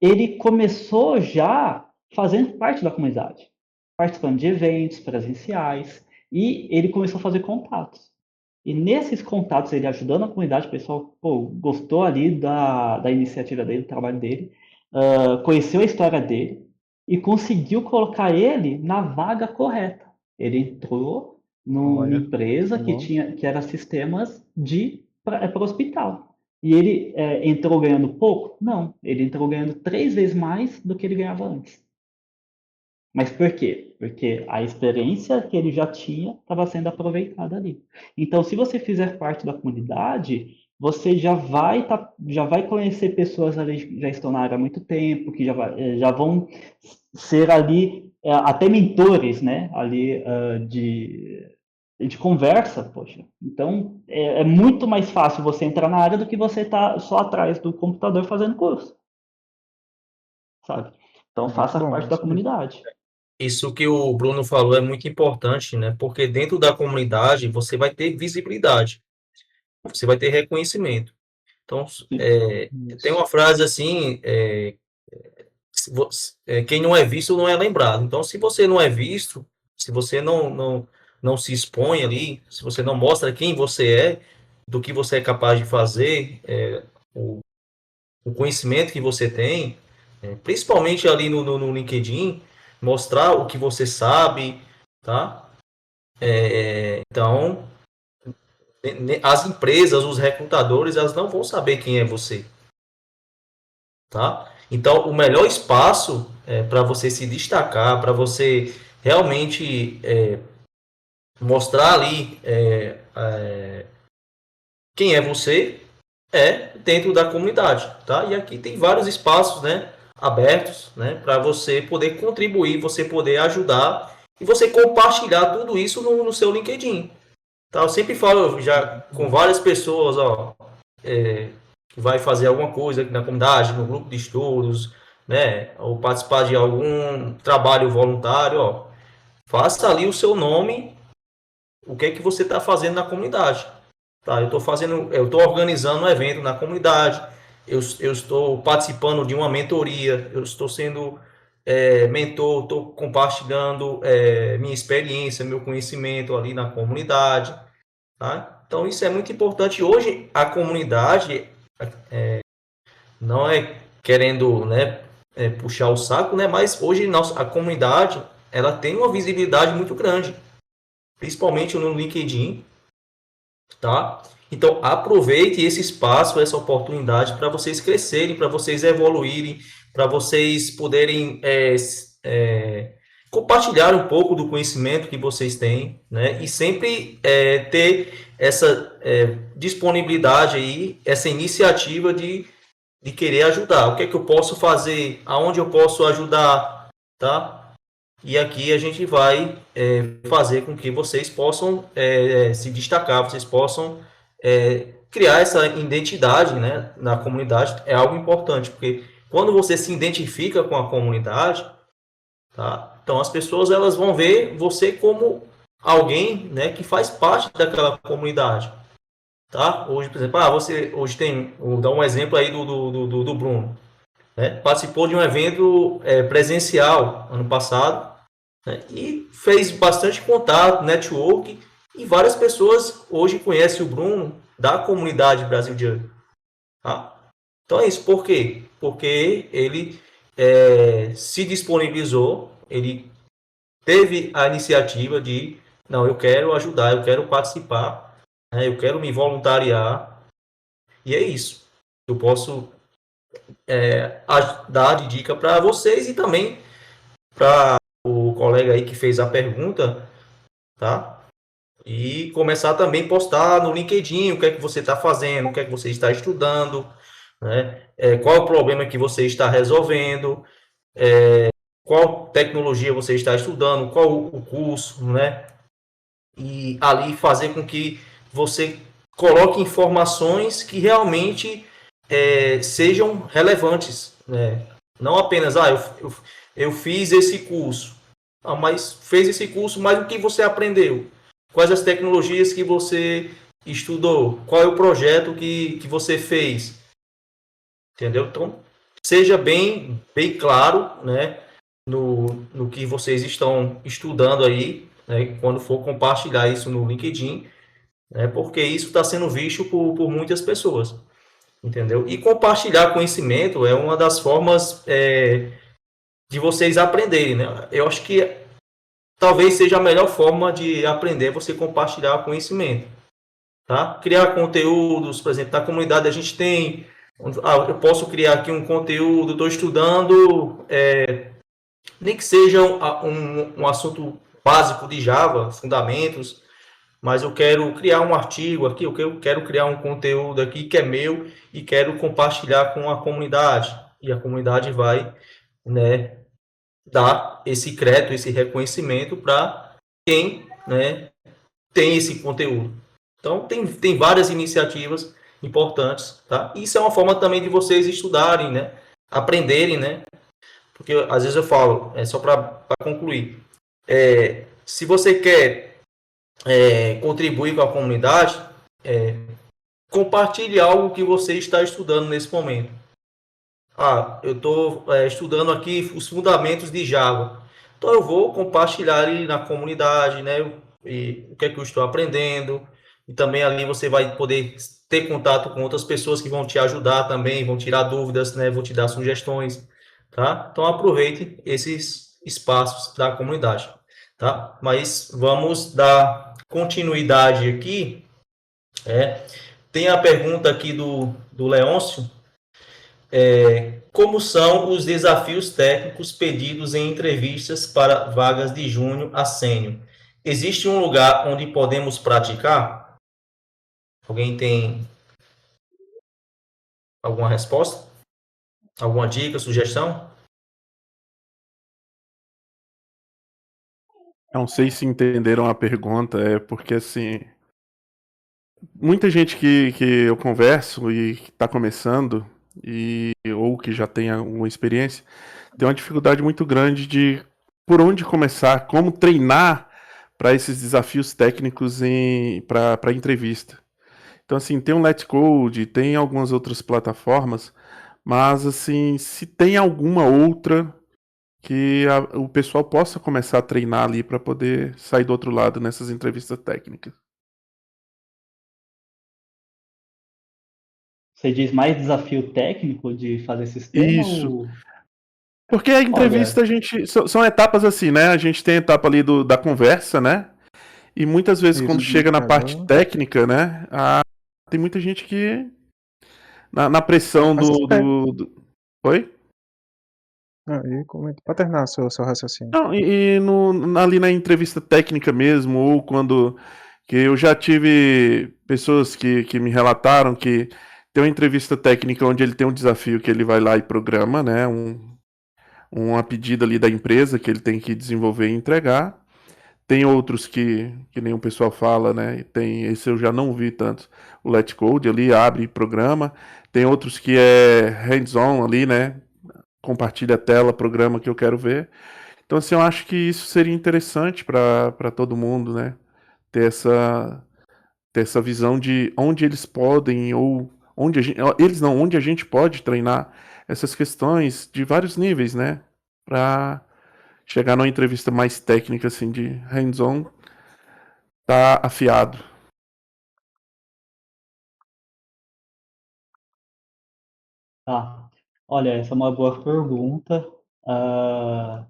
ele começou já fazendo parte da comunidade, participando de eventos presenciais, e ele começou a fazer contatos. E nesses contatos, ele ajudando a comunidade, o pessoal gostou ali da iniciativa dele, do trabalho dele, conheceu a história dele e conseguiu colocar ele na vaga correta. Ele entrou numa Olha, empresa bom. que era sistemas para hospital. E ele entrou ganhando pouco? Não, ele entrou ganhando 3 vezes mais do que ele ganhava antes. Mas por quê? Porque a experiência que ele já tinha estava sendo aproveitada ali. Então, se você fizer parte da comunidade, você já vai conhecer pessoas ali que já estão na área há muito tempo, que já vão ser ali até mentores, né? Ali de conversa, poxa. Então, é muito mais fácil você entrar na área do que você estar só atrás do computador fazendo curso. Sabe? Então, Muito faça bom, parte é da isso mesmo. comunidade. Isso que o Bruno falou é muito importante, né? Porque dentro da comunidade você vai ter visibilidade, você vai ter reconhecimento. Então, tem Isso. uma frase assim, quem não é visto não é lembrado. Então, se você não é visto, se você não se expõe ali, se você não mostra quem você é, do que você é capaz de fazer, o conhecimento que você tem, principalmente ali no LinkedIn, mostrar o que você sabe, tá? Então, as empresas, os recrutadores, elas não vão saber quem é você, tá? Então, o melhor espaço para você se destacar, para você realmente mostrar ali quem é você, é dentro da comunidade, tá? E aqui tem vários espaços, né, abertos, né, para você poder contribuir, você poder ajudar e você compartilhar tudo isso no seu LinkedIn. Tá? Eu sempre falo já com várias pessoas, ó, que vai fazer alguma coisa aqui na comunidade, no grupo de estudos, né, ou participar de algum trabalho voluntário, ó, faça ali o seu nome, o que é que você está fazendo na comunidade. Tá? Eu estou organizando um evento na comunidade, eu estou participando de uma mentoria, eu estou sendo mentor, estou compartilhando minha experiência, meu conhecimento ali na comunidade. Tá? Então isso é muito importante. Hoje a comunidade não é querendo, né, puxar o saco, né, mas hoje a comunidade ela tem uma visibilidade muito grande, principalmente no LinkedIn, tá? Então aproveite esse espaço, essa oportunidade para vocês crescerem, para vocês evoluírem, para vocês poderem compartilhar um pouco do conhecimento que vocês têm, né? E sempre ter essa disponibilidade aí, essa iniciativa de querer ajudar. O que é que eu posso fazer? Aonde eu posso ajudar, tá? E aqui a gente vai fazer com que vocês possam se destacar, vocês possam criar essa identidade, né, na comunidade. É algo importante, porque quando você se identifica com a comunidade, tá? Então as pessoas elas vão ver você como alguém, né, que faz parte daquela comunidade. Tá? Hoje, por exemplo, você hoje tem, vou dar um exemplo aí do Bruno, né? Participou de um evento presencial ano passado, né? E fez bastante contato, network, e várias pessoas hoje conhecem o Bruno da comunidade Brasil Jug. Tá? Então é isso. Por quê? Porque ele se disponibilizou, ele teve a iniciativa de, não, eu quero ajudar, eu quero participar, né? Eu quero me voluntariar, e é isso. Eu posso dar de dica para vocês e também para o colega aí que fez a pergunta, tá? E começar também a postar no LinkedIn o que é que você está fazendo, o que é que você está estudando, né? Qual é o problema que você está resolvendo, qual tecnologia você está estudando, qual o curso, né? E ali fazer com que você coloque informações que realmente sejam relevantes, né? Não apenas, eu fiz esse curso, mas fez esse curso, mas o que você aprendeu? Quais as tecnologias que você estudou? Qual é o projeto que você fez? Entendeu? Então, seja bem claro, né, no que vocês estão estudando aí, né, quando for compartilhar isso no LinkedIn, né, porque isso está sendo visto por muitas pessoas, entendeu? E compartilhar conhecimento é uma das formas de vocês aprenderem, né? Eu acho que talvez seja a melhor forma de aprender você compartilhar conhecimento, tá? Criar conteúdos, por exemplo, na comunidade a gente tem, eu posso criar aqui um conteúdo, estou estudando, nem que seja um assunto básico de Java, fundamentos, mas eu quero criar um artigo aqui, eu quero criar um conteúdo aqui que é meu e quero compartilhar com a comunidade. E a comunidade vai, né, dar esse crédito, esse reconhecimento para quem, né, tem esse conteúdo. Então, tem várias iniciativas importantes, tá? Isso é uma forma também de vocês estudarem, né? Aprenderem, né? Porque às vezes eu falo, só para concluir, se você quer contribuir com a comunidade, compartilhe algo que você está estudando nesse momento. Eu estou estudando aqui os fundamentos de Java. Então eu vou compartilhar ali na comunidade, né? E o que é que eu estou aprendendo. E também ali você vai poder ter contato com outras pessoas que vão te ajudar também, vão tirar dúvidas, né? Vão te dar sugestões, tá? Então aproveite esses espaços da comunidade, tá? Mas vamos dar continuidade aqui. Tem a pergunta aqui do Leôncio. Como são os desafios técnicos pedidos em entrevistas para vagas de júnior a sênior? Existe um lugar onde podemos praticar? Alguém tem alguma resposta? Alguma dica, sugestão? Não sei se entenderam a pergunta, é porque assim, muita gente que eu converso e que está começando, ou que já tem alguma experiência, tem uma dificuldade muito grande de por onde começar, como treinar para esses desafios técnicos para entrevista. Então, assim, tem o Let's Code, tem algumas outras plataformas, mas, assim, se tem alguma outra que o pessoal possa começar a treinar ali para poder sair do outro lado nessas entrevistas técnicas. Você diz mais desafio técnico de fazer sistema Isso. ou... Porque a Olha, entrevista, são etapas assim, né? A gente tem a etapa ali da conversa, né? E muitas vezes Isso, quando do chega na parte motivador. técnica, né? Tem muita gente que na pressão Mas Oi? pode terminar seu raciocínio. Não, ali na entrevista técnica mesmo, ou quando que eu já tive pessoas que me relataram que tem uma entrevista técnica onde ele tem um desafio que ele vai lá e programa, né? Uma pedida ali da empresa que ele tem que desenvolver e entregar. Tem outros que nem o pessoal fala, né? Esse eu já não vi tanto. O Let Code ali abre programa. Tem outros que é hands-on ali, né? Compartilha a tela, programa que eu quero ver. Então, assim, eu acho que isso seria interessante para todo mundo, né? Ter essa visão de onde eles podem ou onde a gente, eles não, onde a gente pode treinar essas questões de vários níveis, né? Para chegar numa entrevista mais técnica, assim, de hands-on, tá afiado. tá. Olha, essa é uma boa pergunta. Ah,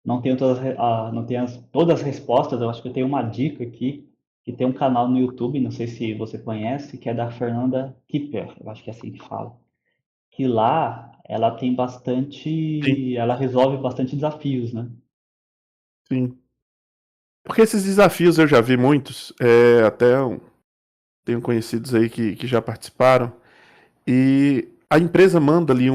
não tenho todas as respostas, eu acho que eu tenho uma dica aqui. que tem um canal no YouTube, não sei se você conhece, que é da Fernanda Kipper, eu acho que é assim que fala. Que lá ela tem Sim, bastante, ela resolve bastante desafios, né? sim. Porque esses desafios eu já vi muitos, tenho conhecidos aí que já participaram, e a empresa manda ali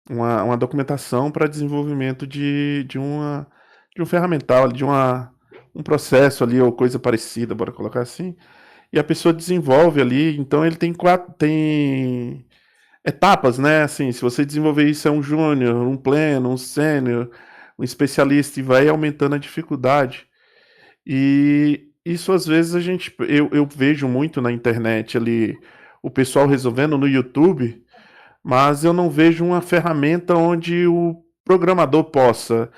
uma documentação para desenvolvimento de um ferramental, um processo ali ou coisa parecida, bora colocar assim, e a pessoa desenvolve ali, então ele tem etapas, né? Assim, se você desenvolver isso é um júnior, um pleno, um sênior, um especialista e vai aumentando a dificuldade. E isso às vezes eu vejo muito na internet ali o pessoal resolvendo no YouTube, mas eu não vejo uma ferramenta onde o programador possa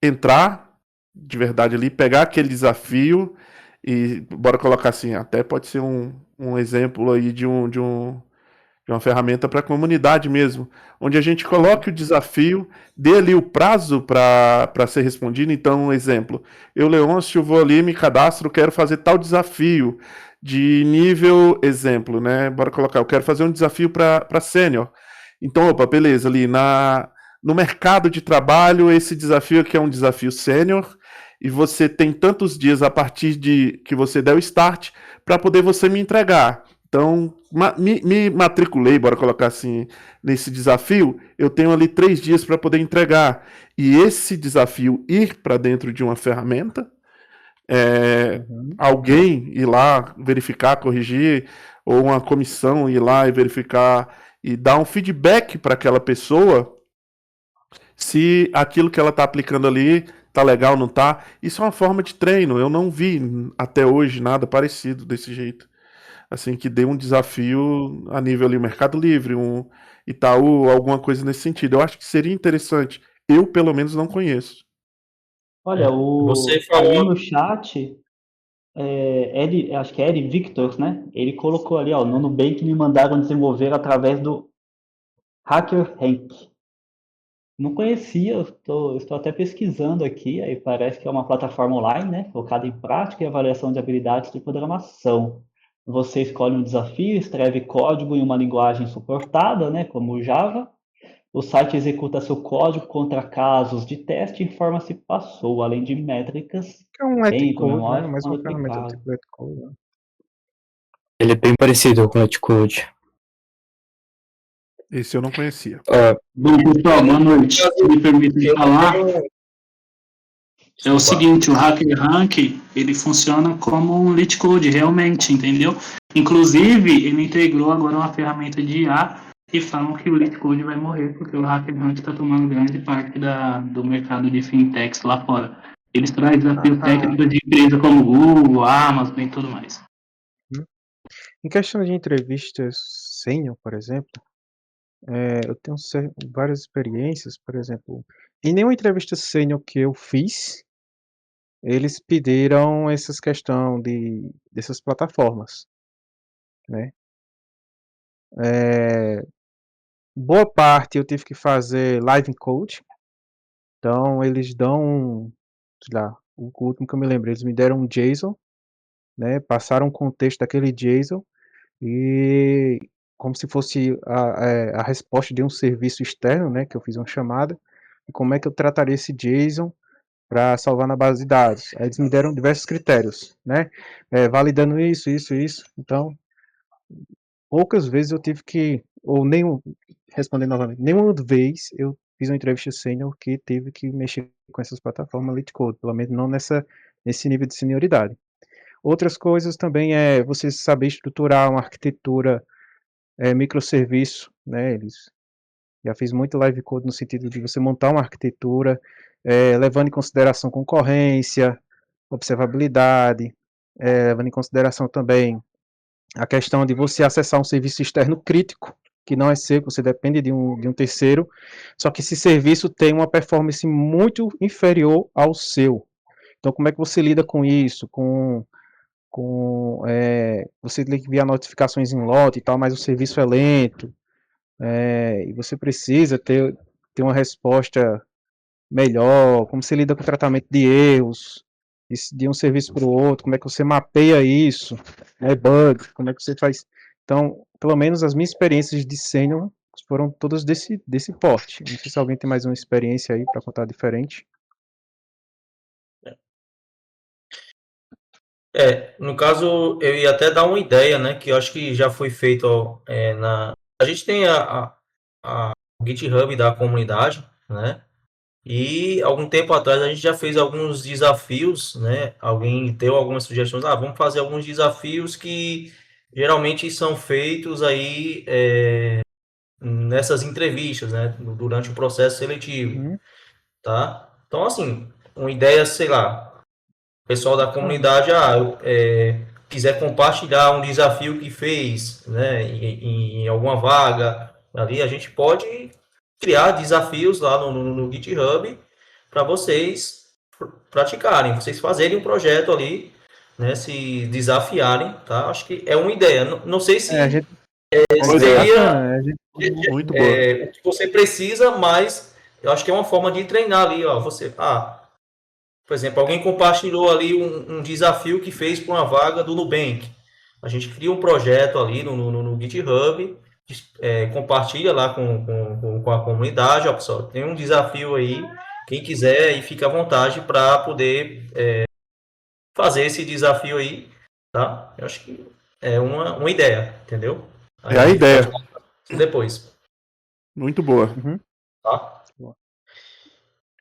entrar de verdade ali, pegar aquele desafio e bora colocar assim, até pode ser um exemplo aí de uma ferramenta para a comunidade mesmo, onde a gente coloque o desafio, dê ali o prazo para ser respondido. Então, um exemplo, eu, Leôncio, vou ali, me cadastro, quero fazer tal desafio de nível, exemplo, né? Bora colocar, eu quero fazer um desafio para sênior. Então, opa, beleza, ali no mercado de trabalho, esse desafio aqui é um desafio sênior, e você tem tantos dias a partir de que você der o start para poder você me entregar. Então, me matriculei, bora colocar assim, nesse desafio. Eu tenho ali 3 dias para poder entregar. E esse desafio ir para dentro de uma ferramenta, Uhum. alguém ir lá verificar, corrigir, ou uma comissão ir lá e verificar e dar um feedback para aquela pessoa se aquilo que ela está aplicando ali tá legal ou não tá. Isso é uma forma de treino. Eu não vi até hoje nada parecido desse jeito assim, que dê um desafio a nível ali, Mercado Livre, um Itaú, alguma coisa nesse sentido. Eu acho que seria interessante. Eu, pelo menos, não conheço. Olha, Você ali falou. no chat, acho que é Eri Victor, né? Ele colocou ali, ó, no Nubank me mandaram desenvolver através do HackerRank. Não conhecia, estou até pesquisando aqui, aí parece que é uma plataforma online, né, focada em prática e avaliação de habilidades de programação. Você escolhe um desafio, escreve código em uma linguagem suportada, né, como o Java. O site executa seu código contra casos de teste e informa se passou, além de métricas, Que é um Let tempo, Code, né? memória, Mais uma quando ferramenta aplicado. tipo Let Code, né? Ele é bem parecido com o Letcode. Esse eu não conhecia. Bom, pessoal, boa noite. Se me permite Eu falar, tenho. é o Desculpa. seguinte, o HackerRank, ele funciona como um lead code, realmente, entendeu? Inclusive, ele integrou agora uma ferramenta de IA e falam que o lead code vai morrer, porque o HackerRank está tomando grande parte do mercado de fintechs lá fora. Eles trazem desafios técnicos de empresas como Google, Amazon e tudo mais. Em questão de entrevistas sênior, por exemplo, eu tenho várias experiências, por exemplo, em nenhuma entrevista sênior que eu fiz, eles pediram essas questão dessas plataformas, né? Boa parte eu tive que fazer live code, então eles dão, sei lá, o último que eu me lembrei, eles me deram um JSON, né? Passaram o contexto daquele JSON e como se fosse a resposta de um serviço externo, né? Que eu fiz uma chamada, e como é que eu trataria esse JSON para salvar na base de dados. Aí eles me deram diversos critérios, né? Validando isso, isso, isso. Então, poucas vezes eu tive que, ou nenhum, respondendo novamente, nenhuma vez eu fiz uma entrevista sênior que teve que mexer com essas plataformas lead code, pelo menos não nesse nível de senioridade. Outras coisas também é você saber estruturar uma arquitetura microserviço, né? Eles já fiz muito live code no sentido de você montar uma arquitetura levando em consideração concorrência, observabilidade, levando em consideração também a questão de você acessar um serviço externo crítico, que não é seu, você depende de um terceiro, só que esse serviço tem uma performance muito inferior ao seu. Então, como é que você lida com isso? Você tem que enviar notificações em lote e tal, mas o serviço é lento, e você precisa ter uma resposta melhor, como você lida com o tratamento de erros, de um serviço para o outro, como é que você mapeia isso, né, bug, como é que você faz. Então, pelo menos as minhas experiências de sênior foram todas desse porte. Não sei se alguém tem mais uma experiência aí para contar diferente. No caso, eu ia até dar uma ideia, né, que eu acho que já foi feito a gente tem o GitHub da comunidade, né, e algum tempo atrás a gente já fez alguns desafios, né, alguém deu algumas sugestões, vamos fazer alguns desafios que geralmente são feitos aí nessas entrevistas, né, durante o processo seletivo, Uhum. tá? Então, assim, uma ideia, sei lá, o pessoal da comunidade, quiser compartilhar um desafio que fez, né, em alguma vaga, ali a gente pode criar desafios lá no GitHub para vocês praticarem, vocês fazerem um projeto ali, né, se desafiarem, tá? Acho que é uma ideia. Não sei se A gente, Boa ideia. seria bacana, a gente, Muito boa. o que você precisa, mas eu acho que é uma forma de treinar ali, ó, você, por exemplo, alguém compartilhou ali um desafio que fez para uma vaga do Nubank. A gente cria um projeto ali no GitHub, compartilha lá com a comunidade. Ó, pessoal, tem um desafio aí, quem quiser, e fica à vontade para poder fazer esse desafio aí, tá? Eu acho que é uma ideia, entendeu? É a ideia. Depois, Muito boa. uhum. tá?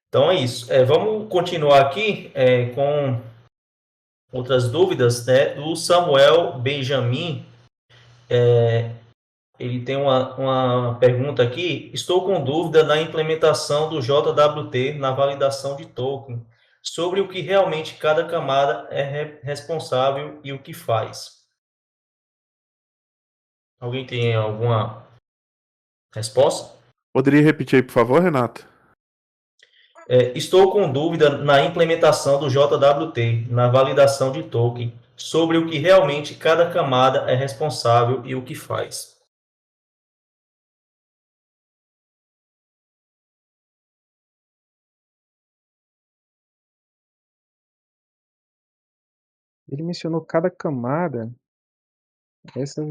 Então é isso. Vamos continuar aqui com outras dúvidas, né? Do Samuel Benjamin. Ele tem uma pergunta aqui. Estou com dúvida na implementação do JWT na validação de token, sobre o que realmente cada camada é responsável e o que faz. Alguém tem alguma resposta? Poderia repetir aí, por favor, Renato? Estou com dúvida na implementação do JWT na validação de token, sobre o que realmente cada camada é responsável e o que faz. Ele mencionou cada camada. Essa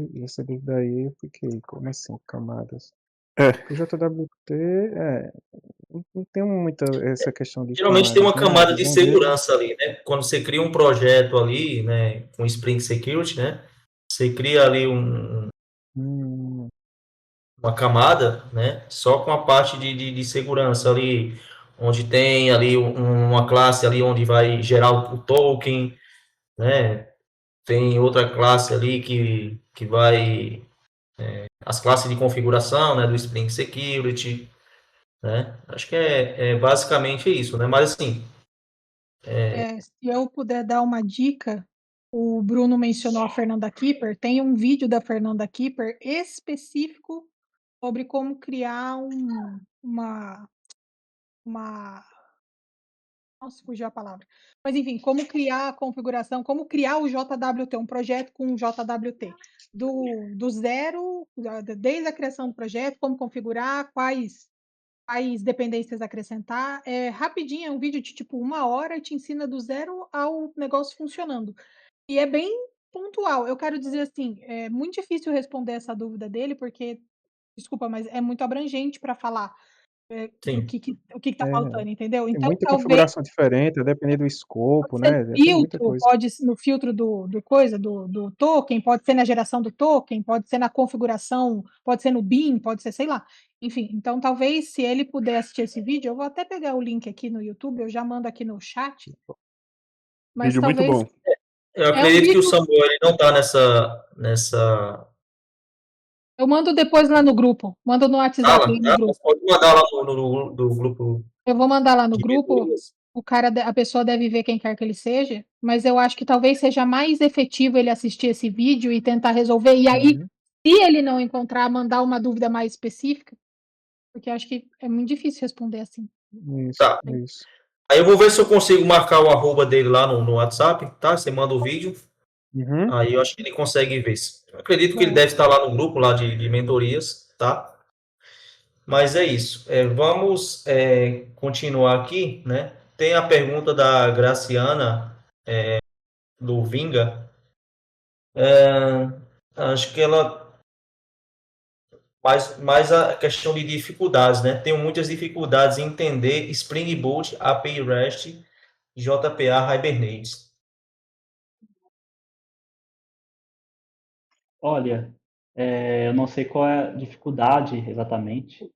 dúvida aí eu fiquei, como assim, camadas? É. O JWT, não tem muita essa questão de Geralmente tem uma camadas, né? A camada de visão dele, segurança ali, né? Quando você cria um projeto ali, né, com Spring Security, né? Você cria ali uma camada, né? Só com a parte de segurança ali, onde tem ali uma classe ali onde vai gerar o token, né? Tem outra classe ali que vai as classes de configuração, né, do Spring Security, né? Acho que é basicamente isso, né? Mas assim, Se eu puder dar uma dica, o Bruno mencionou a Fernanda Kipper, tem um vídeo da Fernanda Kipper específico sobre como criar uma nossa, fugiu a palavra. Mas enfim, como criar a configuração, como criar o JWT, um projeto com um JWT. Do zero, desde a criação do projeto, como configurar, quais dependências acrescentar. É rapidinho, é um vídeo de tipo 1 hora e te ensina do zero ao negócio funcionando. E é bem pontual. Eu quero dizer assim, é muito difícil responder essa dúvida dele, porque, desculpa, mas é muito abrangente para falar do sim. o que está faltando, entendeu? tem Então, muita talvez configuração diferente, a depender do escopo, pode ser né? no Tem muita filtro, coisa. pode ser no filtro do coisa, do token, pode ser na geração do token, pode ser na configuração, pode ser no BIM, pode ser, sei lá. Enfim, então talvez se ele puder assistir esse vídeo, eu vou até pegar o link aqui no YouTube, eu já mando aqui no chat. Mas Vídeo muito talvez bom. Eu é um acredito que o vídeo, Samuel ele não está nessa eu mando depois lá no grupo, mando no WhatsApp sala, aí no tá? grupo. Pode mandar lá do grupo Eu vou mandar lá no de grupo, mentorias. a pessoa deve ver quem quer que ele seja, mas eu acho que talvez seja mais efetivo ele assistir esse vídeo e tentar resolver, e aí, Uhum. se ele não encontrar, mandar uma dúvida mais específica, porque eu acho que é muito difícil responder assim. Isso, Tá. isso. Aí eu vou ver se eu consigo marcar o arroba dele lá no WhatsApp, tá? Você manda o vídeo, Uhum. aí eu acho que ele consegue ver. Eu acredito que ele Bom, deve estar lá no grupo lá de mentorias, tá? Mas é isso. Vamos continuar aqui, né? Tem a pergunta da Graciana do Vinga, é, acho que ela mais a questão de dificuldades, né? Tenho muitas dificuldades em entender Spring Boot, API REST, JPA Hibernate. Olha, eu não sei qual é a dificuldade exatamente,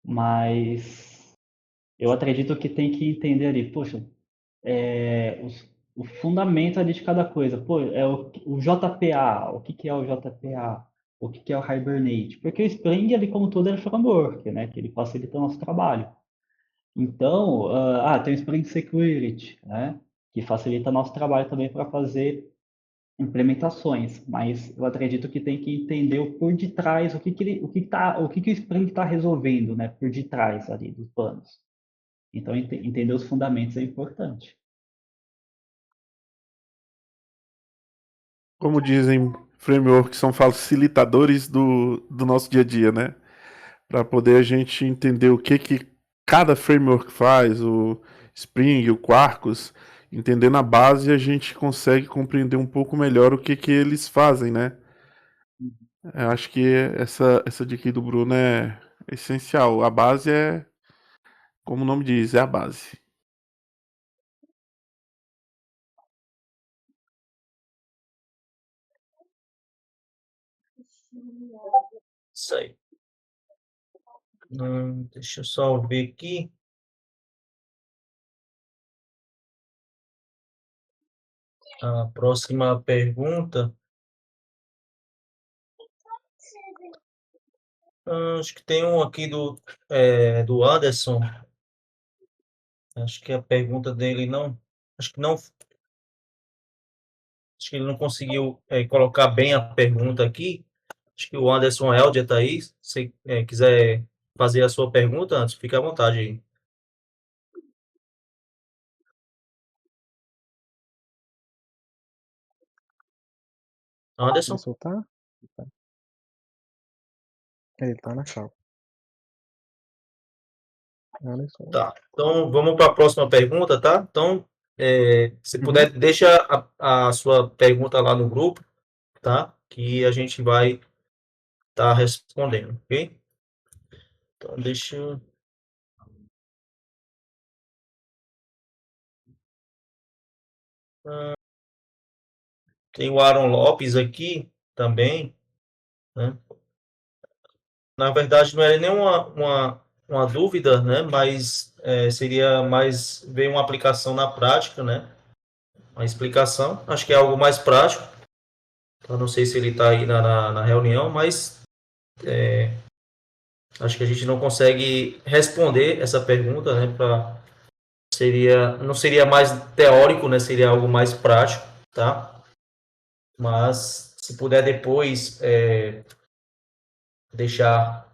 mas eu acredito que tem que entender ali, poxa, o fundamento ali de cada coisa. Pô, o JPA, o que que é o JPA? O que que é o Hibernate? Porque o Spring, ele como todo, é framework, né? Que ele facilita o nosso trabalho. Então, tem o Spring Security, né? Que facilita nosso trabalho também para fazer implementações, mas eu acredito que tem que entender o por detrás, o que que o Spring está resolvendo, né? Por detrás ali dos panos. Então, entender os fundamentos é importante. Como dizem, frameworks são facilitadores do nosso dia a dia, né? Para poder a gente entender o que cada framework faz, o Spring, o Quarkus, entendendo a base, a gente consegue compreender um pouco melhor o que eles fazem, né? Eu acho que essa dica aí do Bruno é essencial. A base é, como o nome diz, é a base. Isso aí. Deixa eu só ver aqui. A próxima pergunta. Acho que tem um aqui do Anderson. Acho que a pergunta dele não. Acho que não. Acho que ele não conseguiu colocar bem a pergunta aqui. Acho que o Anderson Helder está aí. Se quiser fazer a sua pergunta, antes, fique à vontade aí. Anderson? Quer soltar? Ele tá na sala. Olha só. Tá. Então, vamos para a próxima pergunta, tá? Então, se puder, deixa a sua pergunta lá no grupo, tá? Que a gente vai estar respondendo, ok? Então, deixa eu... Tem o Aaron Lopes aqui também, né? Na verdade, não é nem uma dúvida, né? Mas seria mais ver uma aplicação na prática, né? Uma explicação. Acho que é algo mais prático. Então, não sei se ele está aí na reunião, mas acho que a gente não consegue responder essa pergunta, né? Não seria mais teórico, né? Seria algo mais prático, tá? Mas se puder depois deixar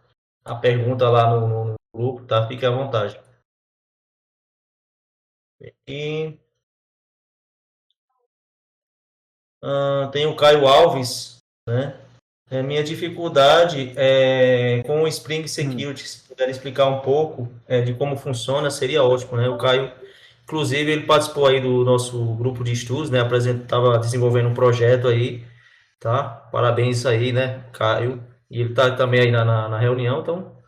a pergunta lá no grupo, tá? Fique à vontade. E tem o Caio Alves, né? Minha dificuldade com o Spring Security, se puder explicar um pouco de como funciona, seria ótimo, né? O Caio, inclusive, ele participou aí do nosso grupo de estudos, né? Estava desenvolvendo um projeto aí, tá? Parabéns aí, né, Caio? E ele tá também aí na reunião, então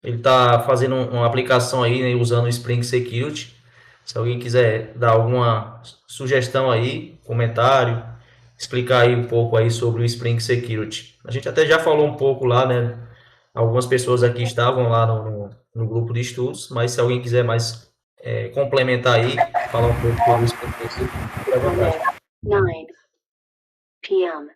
ele tá fazendo uma aplicação aí, né, usando o Spring Security. Se alguém quiser dar alguma sugestão aí, comentário, explicar aí um pouco aí sobre o Spring Security. A gente até já falou um pouco lá, né? Algumas pessoas aqui estavam lá no grupo de estudos, mas se alguém quiser mais complementar aí, falar um pouco sobre o Spring Security, fique à vontade. 9 p.m.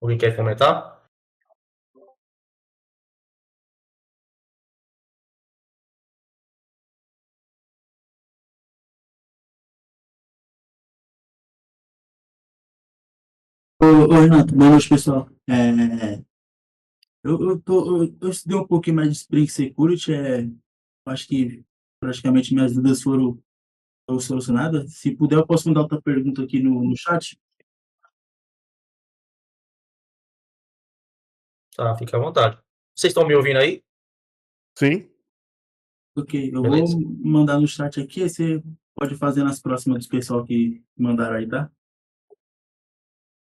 Alguém quer comentar? Ô, Renato, boa noite, pessoal. Eu estudei um pouquinho mais de Spring Security, acho que praticamente minhas dúvidas foram solucionadas. Se puder, eu posso mandar outra pergunta aqui no chat? Tá, fica à vontade. Vocês estão me ouvindo aí? Sim? Ok, eu Beleza. vou mandar no chat aqui, aí você pode fazer nas próximas do pessoal que mandaram aí, tá?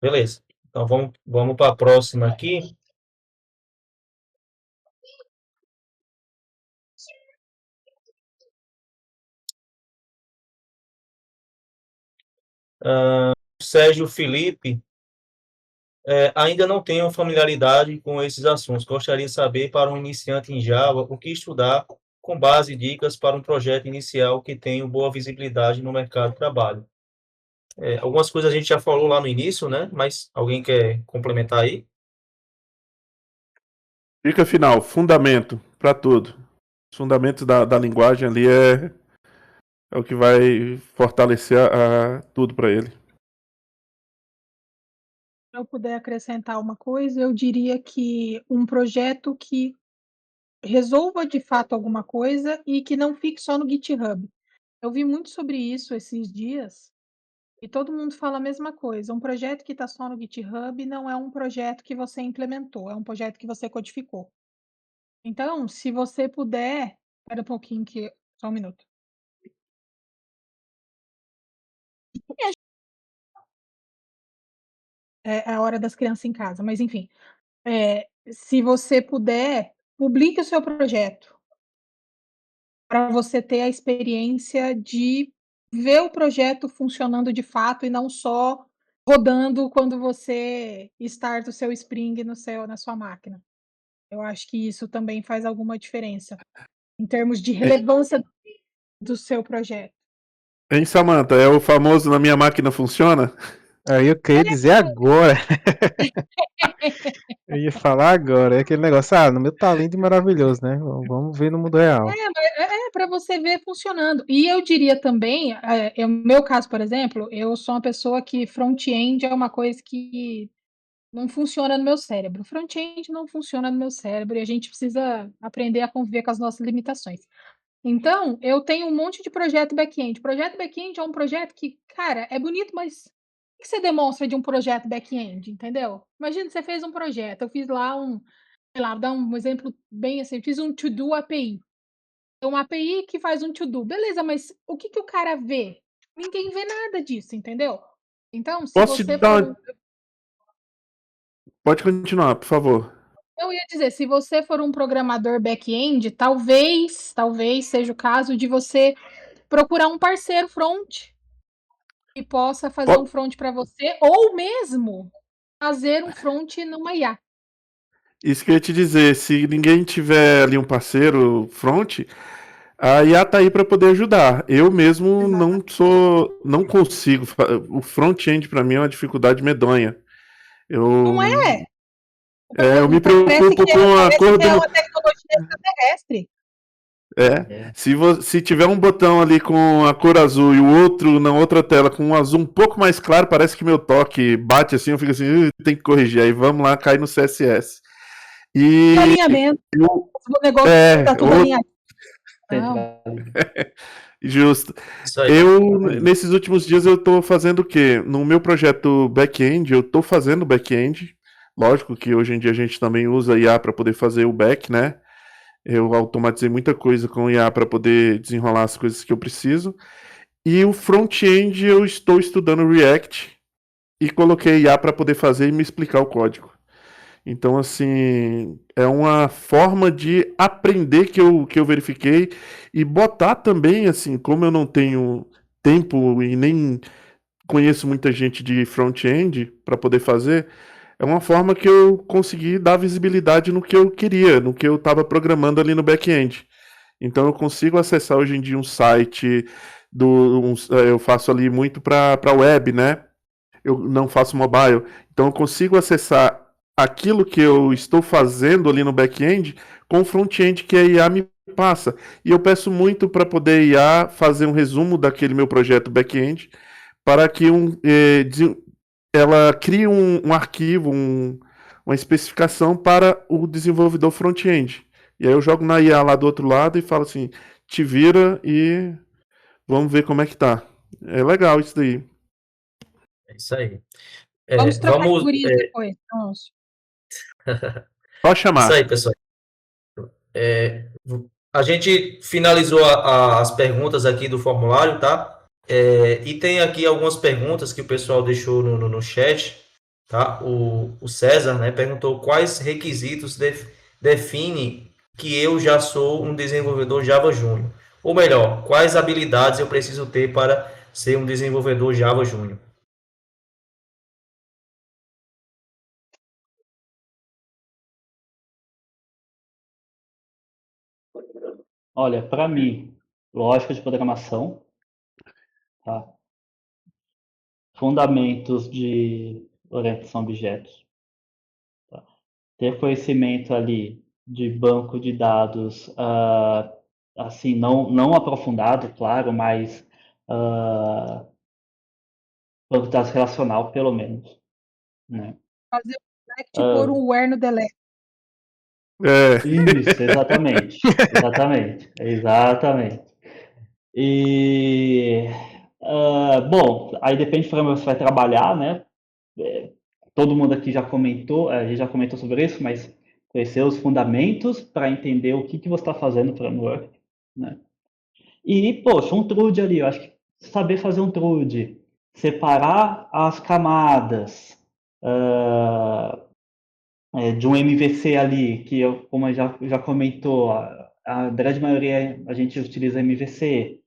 Beleza. Então vamos para a próxima aqui. Sérgio Felipe, ainda não tenho familiaridade com esses assuntos. Gostaria de saber, para um iniciante em Java, o que estudar com base em dicas para um projeto inicial que tenha boa visibilidade no mercado de trabalho. Algumas coisas a gente já falou lá no início, né? Mas alguém quer complementar aí? Dica final, fundamento para tudo. Os fundamentos da linguagem ali é o que vai fortalecer tudo para ele. Se eu puder acrescentar uma coisa, eu diria que um projeto que resolva de fato alguma coisa e que não fique só no GitHub. Eu vi muito sobre isso esses dias e todo mundo fala a mesma coisa. Um projeto que está só no GitHub não é um projeto que você implementou, é um projeto que você codificou. Então, se você puder, espera um pouquinho que só um minuto. É a hora das crianças em casa, mas enfim. Se você puder, publique o seu projeto, para você ter a experiência de ver o projeto funcionando de fato e não só rodando quando você starta o seu Spring na sua máquina. Eu acho que isso também faz alguma diferença, em termos de relevância do seu projeto. Hein, Samantha? É o famoso na minha máquina funciona? Aí eu queria dizer agora. Eu ia falar agora. É aquele negócio, no meu tá lindo e maravilhoso, né? Vamos ver no mundo real. Para você ver funcionando. E eu diria também, no meu caso, por exemplo, eu sou uma pessoa que front-end é uma coisa que não funciona no meu cérebro. Front-end não funciona no meu cérebro e a gente precisa aprender a conviver com as nossas limitações. Então, eu tenho um monte de projeto back-end. Projeto back-end é um projeto que, cara, é bonito, mas o que você demonstra de um projeto back-end, entendeu? Imagina, você fez um projeto, eu fiz lá sei lá, vou dar um exemplo bem assim, eu fiz um to-do API. É uma API que faz um to-do. Beleza, mas o que o cara vê? Ninguém vê nada disso, entendeu? Então, se Posso te você dar for uma... Pode continuar, por favor. Eu ia dizer, se você for um programador back-end, talvez seja o caso de você procurar um parceiro front que possa fazer um Po- front para você, ou mesmo fazer um front numa IA. Isso que eu ia te dizer, se ninguém tiver ali um parceiro front, a IA tá aí para poder ajudar. Eu mesmo não consigo. O front-end para mim é uma dificuldade medonha. Não Eu, é? eu me Parece preocupo que com a cor é do. uma tecnologia extraterrestre. Se tiver um botão ali com a cor azul e o outro na outra tela com um azul um pouco mais claro, parece que meu toque bate assim, eu fico assim, tem que corrigir. Aí vamos lá, cai no CSS. E Alinhamento. eu, O negócio tá tudo alinhado. Não. justo. Isso aí. Nesses últimos dias, eu tô fazendo o quê? No meu projeto back-end, eu tô fazendo back-end. Lógico que hoje em dia a gente também usa IA para poder fazer o back, né? Eu automatizei muita coisa com IA para poder desenrolar as coisas que eu preciso. E o front-end eu estou estudando React e coloquei IA para poder fazer e me explicar o código. Então, assim, é uma forma de aprender que eu verifiquei e botar também, assim, como eu não tenho tempo e nem conheço muita gente de front-end para poder fazer, é uma forma que eu consegui dar visibilidade no que eu queria, no que eu estava programando ali no back-end. Então, eu consigo acessar hoje em dia um site eu faço ali muito para web, né? Eu não faço mobile. Então eu consigo acessar aquilo que eu estou fazendo ali no back-end com o front-end que a IA me passa. E eu peço muito para poder a IA fazer um resumo daquele meu projeto back-end para que ela crie um arquivo, uma especificação para o desenvolvedor front-end. E aí eu jogo na IA lá do outro lado e falo assim, te vira e vamos ver como é que tá. É legal isso daí. É isso aí. Vamos trocar Vamos. figurinhas depois. Vamos. Pode Isso chamar. aí, pessoal. A gente finalizou as perguntas aqui do formulário, tá? E tem aqui algumas perguntas que o pessoal deixou no chat, tá? O César, né, perguntou quais requisitos define que eu já sou um desenvolvedor Java Júnior. Ou melhor, quais habilidades eu preciso ter para ser um desenvolvedor Java Júnior? Olha, para mim, lógica de programação, tá? Fundamentos de orientação a objetos, tá? Ter conhecimento ali de banco de dados, assim, não aprofundado, claro, mas banco de dados relacional, pelo menos, né? Fazer o select e pôr um where no delete. Isso, exatamente. Exatamente. E, bom, aí depende do framework que você vai trabalhar, né? Todo mundo aqui já comentou, a gente já comentou sobre isso, mas conhecer os fundamentos para entender o que você está fazendo no framework, né? E, poxa, um TRUD ali, eu acho que saber fazer um TRUD, separar as camadas, de um MVC ali, que eu, como já comentou, a grande maioria a gente utiliza MVC,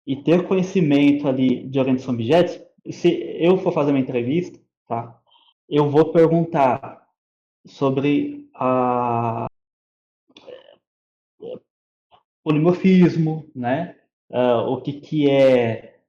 e ter conhecimento ali de orientação a objetos, se eu for fazer uma entrevista, tá, eu vou perguntar sobre polimorfismo, né, o que é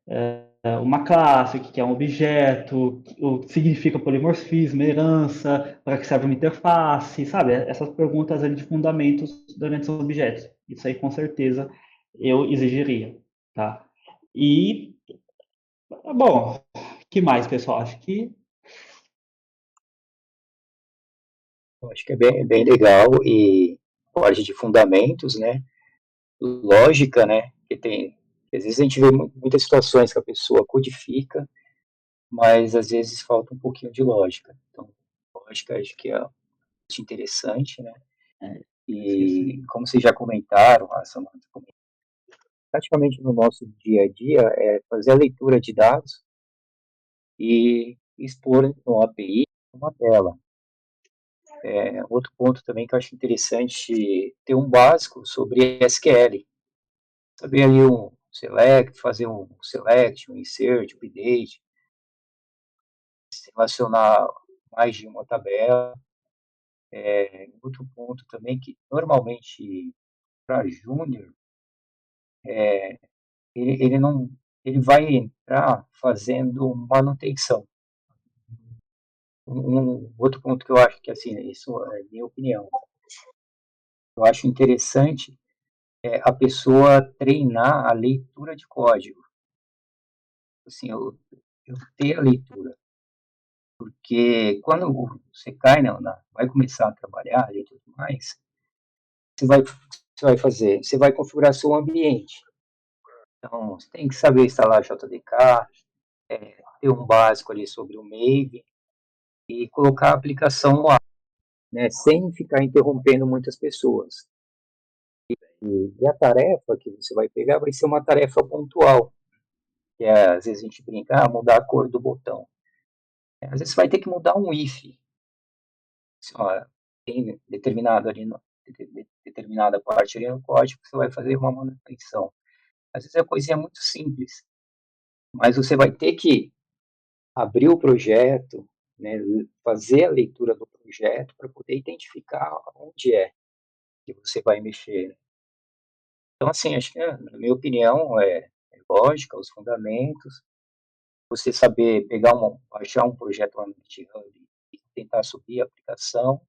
uma classe, o que é um objeto, o que significa polimorfismo, herança, para que serve uma interface, sabe? Essas perguntas ali de fundamentos da orientação a objetos. Isso aí, com certeza, eu exigiria, tá? E, bom, que mais, pessoal? Acho que Eu acho que é bem legal e parte de fundamentos, né? Lógica, né? Que tem, às vezes a gente vê muitas situações que a pessoa codifica, mas às vezes falta um pouquinho de lógica. Então, lógica acho que é interessante, né? E como vocês já comentaram, a Samantha comentou, praticamente no nosso dia a dia é fazer a leitura de dados e expor no API uma tela. Outro ponto também que eu acho interessante ter um básico sobre SQL. Saber ali um select, fazer um select, um insert, um update, relacionar mais de uma tabela. Outro ponto também que normalmente para júnior, ele não, ele vai entrar fazendo manutenção. Outro ponto que eu acho que, assim, isso é minha opinião, eu acho interessante a pessoa treinar a leitura de código. Assim, eu ter a leitura. Porque quando você cai, vai começar a trabalhar e tudo mais, você vai fazer? Você vai configurar seu ambiente. Então, você tem que saber instalar JDK, ter um básico ali sobre o Maven e colocar a aplicação no ar, né, sem ficar interrompendo muitas pessoas. E a tarefa que você vai pegar vai ser uma tarefa pontual, que às vezes a gente brinca, mudar a cor do botão. Às vezes você vai ter que mudar um if. Assim, ó, tem determinada parte ali no código que você vai fazer uma manutenção. Às vezes a coisinha é muito simples, mas você vai ter que abrir o projeto, né, fazer a leitura do projeto para poder identificar onde é que você vai mexer. Então, assim, acho que, na minha opinião, é lógica, os fundamentos, você saber baixar um projeto lá no GitHub e tentar subir a aplicação,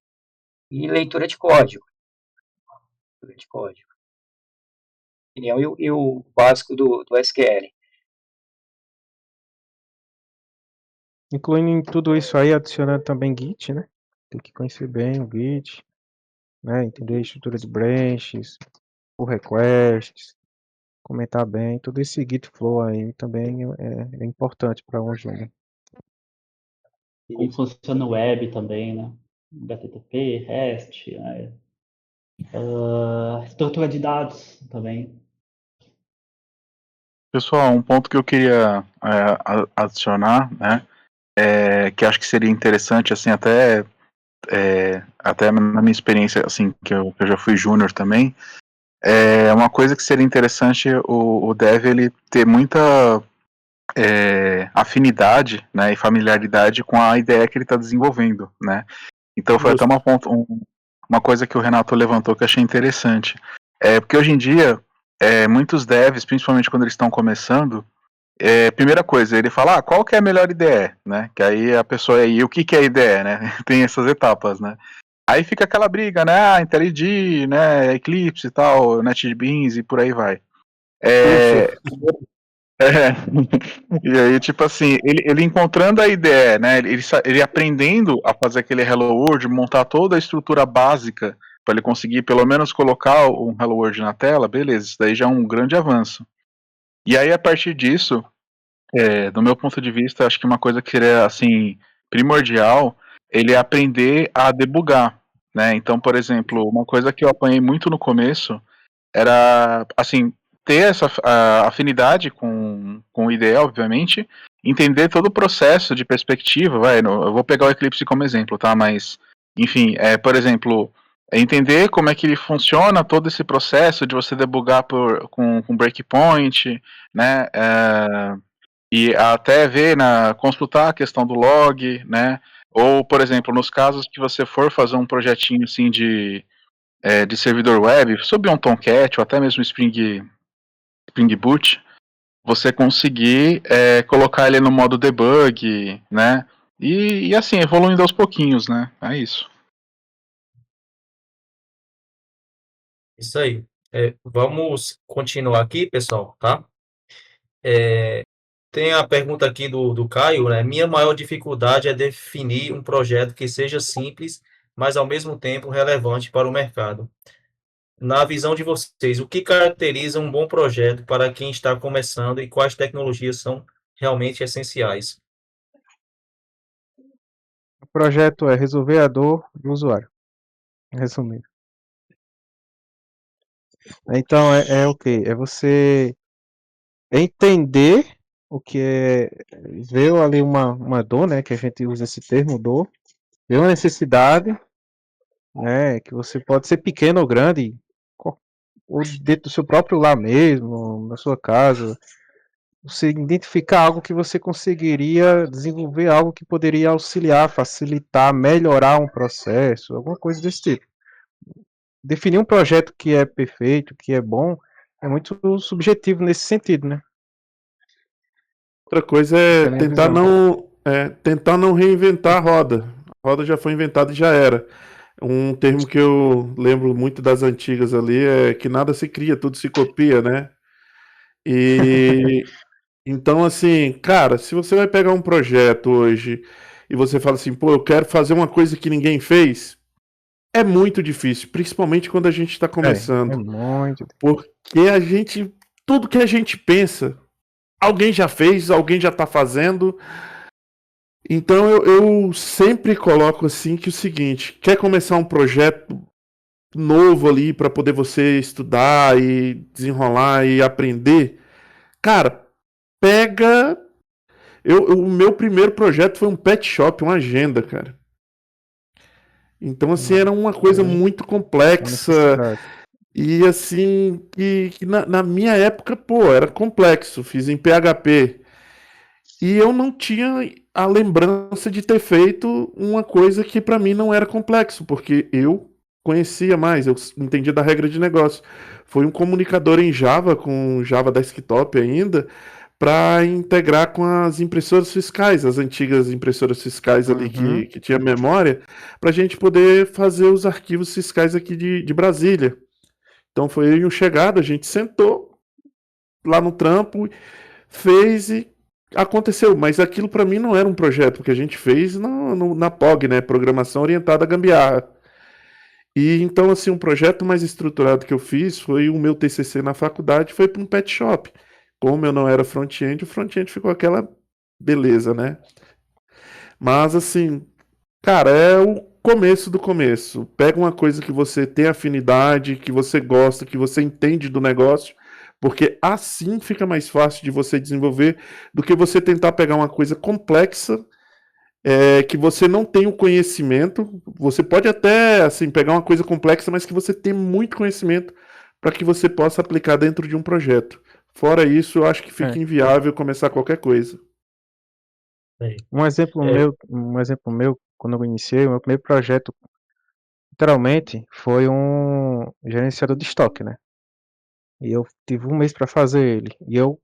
e leitura de código. Leitura de código. Opinião e o básico do SQL. Incluindo em tudo isso aí, adicionando também Git, né? Tem que conhecer bem o Git, né? Entender a estrutura de branches, pull requests, comentar bem. Tudo esse Git flow aí também é importante para um júnior. como funciona o web também, né? HTTP, REST, né? Estrutura de dados também. Pessoal, um ponto que eu queria adicionar, né, que acho que seria interessante, assim, até na minha experiência, assim, que eu já fui júnior também, uma coisa que seria interessante o dev ele ter muita afinidade, né, e familiaridade com a ideia que ele está desenvolvendo, né. Então foi até uma coisa que o Renato levantou que eu achei interessante. Porque hoje em dia, muitos devs, principalmente quando eles estão começando, primeira coisa, ele fala, qual que é a melhor IDE, né? Que aí a pessoa, e o que é IDE, né? Tem essas etapas, né? Aí fica aquela briga, né? IntelliJ, né? Eclipse e tal, NetBeans e por aí vai. E aí, tipo assim, ele encontrando a ideia, né? Ele aprendendo a fazer aquele Hello World, montar toda a estrutura básica para ele conseguir pelo menos colocar um Hello World na tela, beleza, isso daí já é um grande avanço. E aí, a partir disso, do meu ponto de vista, acho que uma coisa que seria assim primordial, ele é aprender a debugar, né? Então, por exemplo, uma coisa que eu apanhei muito no começo era assim ter essa afinidade com o IDE, obviamente, entender todo o processo de perspectiva, eu vou pegar o Eclipse como exemplo, tá? Mas, enfim, por exemplo, entender como é que ele funciona todo esse processo de você debugar com breakpoint, né? E até ver, consultar a questão do log, né? Ou, por exemplo, nos casos que você for fazer um projetinho assim de servidor web, sob um Tomcat ou até mesmo Spring Boot, você conseguir colocar ele no modo debug, né? E assim, evoluindo aos pouquinhos, né? É isso. Isso aí. Vamos continuar aqui, pessoal, tá? Tem a pergunta aqui do Caio, né? Minha maior dificuldade é definir um projeto que seja simples, mas ao mesmo tempo relevante para o mercado. Na visão de vocês, o que caracteriza um bom projeto para quem está começando e quais tecnologias são realmente essenciais? O projeto é resolver a dor do usuário. Resumindo. Então, é o quê? É você entender o que é. Ver ali uma dor, né? Que a gente usa esse termo, dor. Ver uma necessidade, né? Que você pode ser pequeno ou grande, ou dentro do seu próprio lar mesmo, na sua casa. Você identificar algo que você conseguiria desenvolver, algo que poderia auxiliar, facilitar, melhorar um processo, alguma coisa desse tipo. Definir um projeto que é perfeito, que é bom, é muito subjetivo nesse sentido, né? Outra coisa Essa é é a minha visão. tentar não reinventar a roda. A roda já foi inventada e já era. Um termo que eu lembro muito das antigas ali é que nada se cria, tudo se copia, né? E então, assim, cara, se você vai pegar um projeto hoje e você fala assim, pô, eu quero fazer uma coisa que ninguém fez, é muito difícil, principalmente quando a gente está É começando. muito. Porque tudo que a gente pensa, alguém já fez, alguém já está fazendo. Então eu sempre coloco assim que o seguinte, quer começar um projeto novo ali para poder você estudar e desenrolar e aprender, cara, pega. O meu primeiro projeto foi um pet shop, uma agenda, cara. Então, assim, era uma coisa muito Uma complexa. necessidade. E assim, que na minha época, pô, era complexo. Fiz em PHP. E eu não tinha a lembrança de ter feito uma coisa que para mim não era complexo, porque eu conhecia mais, eu entendia da regra de negócio. Foi um comunicador em Java, com Java Desktop ainda, para integrar com as impressoras fiscais, as antigas impressoras fiscais ali que tinha memória, para a gente poder fazer os arquivos fiscais aqui de Brasília. Então foi um chegado, a gente sentou lá no trampo, fez e aconteceu, mas aquilo para mim não era um projeto que a gente fez na POG, né? Programação Orientada à Gambiarra. E então, assim, um projeto mais estruturado que eu fiz foi o meu TCC na faculdade, foi para um pet shop. Como eu não era front-end, o front-end ficou aquela beleza, né? Mas, assim, cara, começo do começo. Pega uma coisa que você tem afinidade, que você gosta, que você entende do negócio, porque assim fica mais fácil de você desenvolver do que você tentar pegar uma coisa complexa, que você não tem o conhecimento. Você pode até assim pegar uma coisa complexa, mas que você tem muito conhecimento para que você possa aplicar dentro de um projeto. Fora isso, eu acho que fica inviável começar qualquer coisa. Um exemplo meu, quando eu iniciei, o meu primeiro projeto, literalmente, foi um gerenciador de estoque, né? E eu tive um mês para fazer ele. E eu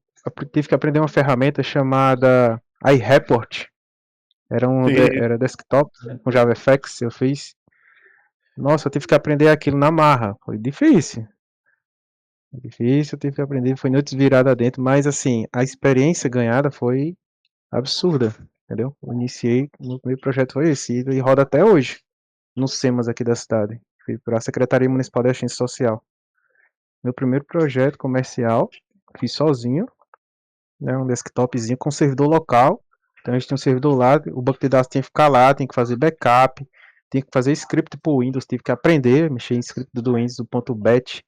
tive que aprender uma ferramenta chamada iReport. Era desktop, com JavaFX, eu fiz. Nossa, eu tive que aprender aquilo na marra. Foi difícil. Difícil, eu tive que aprender, foi noites virada dentro, mas assim, a experiência ganhada foi absurda, entendeu? Eu iniciei, meu primeiro projeto foi esse, e roda até hoje, nos SEMAS aqui da cidade. Fui para a Secretaria Municipal de Assistência Social. Meu primeiro projeto comercial, fiz sozinho, né, um desktopzinho com servidor local. Então a gente tinha um servidor lá, o banco de dados tinha que ficar lá, tem que fazer backup, tem que fazer script para o Windows, tive que aprender, mexer em script do Windows, do .bat,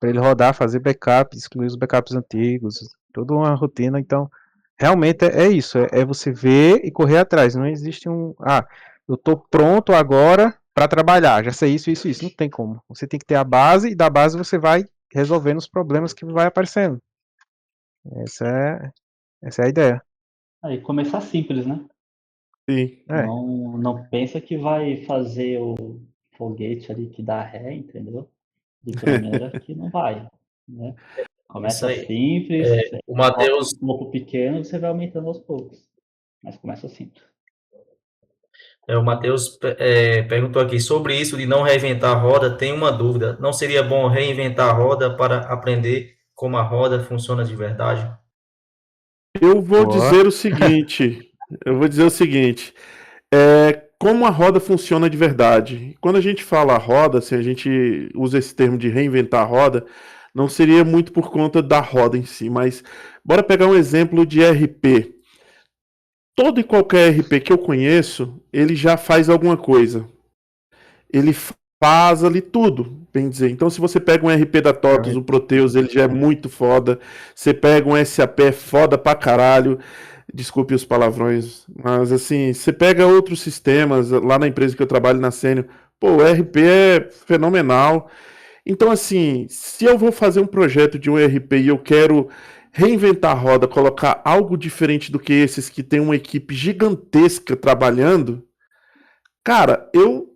para ele rodar, fazer backup, excluir os backups antigos, toda uma rotina. Então, realmente é isso, é você ver e correr atrás. Não existe eu estou pronto agora para trabalhar, já sei isso, não tem como. Você tem que ter a base, e da base você vai resolvendo os problemas que vai aparecendo. Essa é a ideia. Aí começar simples, né? Sim. Não pensa que vai fazer o foguete ali que dá ré, entendeu? De primeira que não vai, né? Começa simples, O Matheus, um pouco pequeno, você vai aumentando aos poucos. Mas começa simples. o Matheus perguntou aqui sobre isso de não reinventar a roda. Tem uma dúvida: não seria bom reinventar a roda para aprender como a roda funciona de verdade? Eu vou dizer o seguinte, como a roda funciona de verdade. Quando a gente fala roda, se a gente usa esse termo de reinventar a roda, não seria muito por conta da roda em si, mas bora pegar um exemplo de RP. Todo e qualquer RP que eu conheço, ele já faz alguma coisa. Ele faz ali tudo, bem dizer. Então, se você pega um RP da TOTUS, o Proteus, ele já é muito foda. Você pega um SAP, é foda pra caralho. Desculpe os palavrões, mas assim, você pega outros sistemas, lá na empresa que eu trabalho, na Sênior, pô, o RP é fenomenal. Então, assim, se eu vou fazer um projeto de um RP e eu quero reinventar a roda, colocar algo diferente do que esses que tem uma equipe gigantesca trabalhando, cara, eu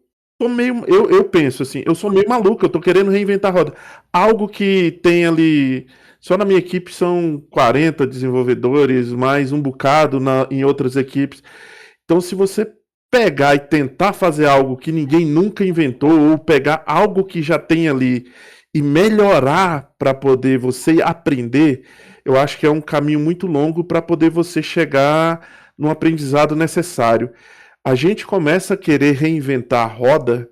penso assim, eu sou meio maluco, eu tô querendo reinventar a roda. Algo que tem ali, só na minha equipe são 40 desenvolvedores, mais um bocado em outras equipes. Então, se você pegar e tentar fazer algo que ninguém nunca inventou, ou pegar algo que já tem ali e melhorar para poder você aprender, eu acho que é um caminho muito longo para poder você chegar no aprendizado necessário. A gente começa a querer reinventar a roda,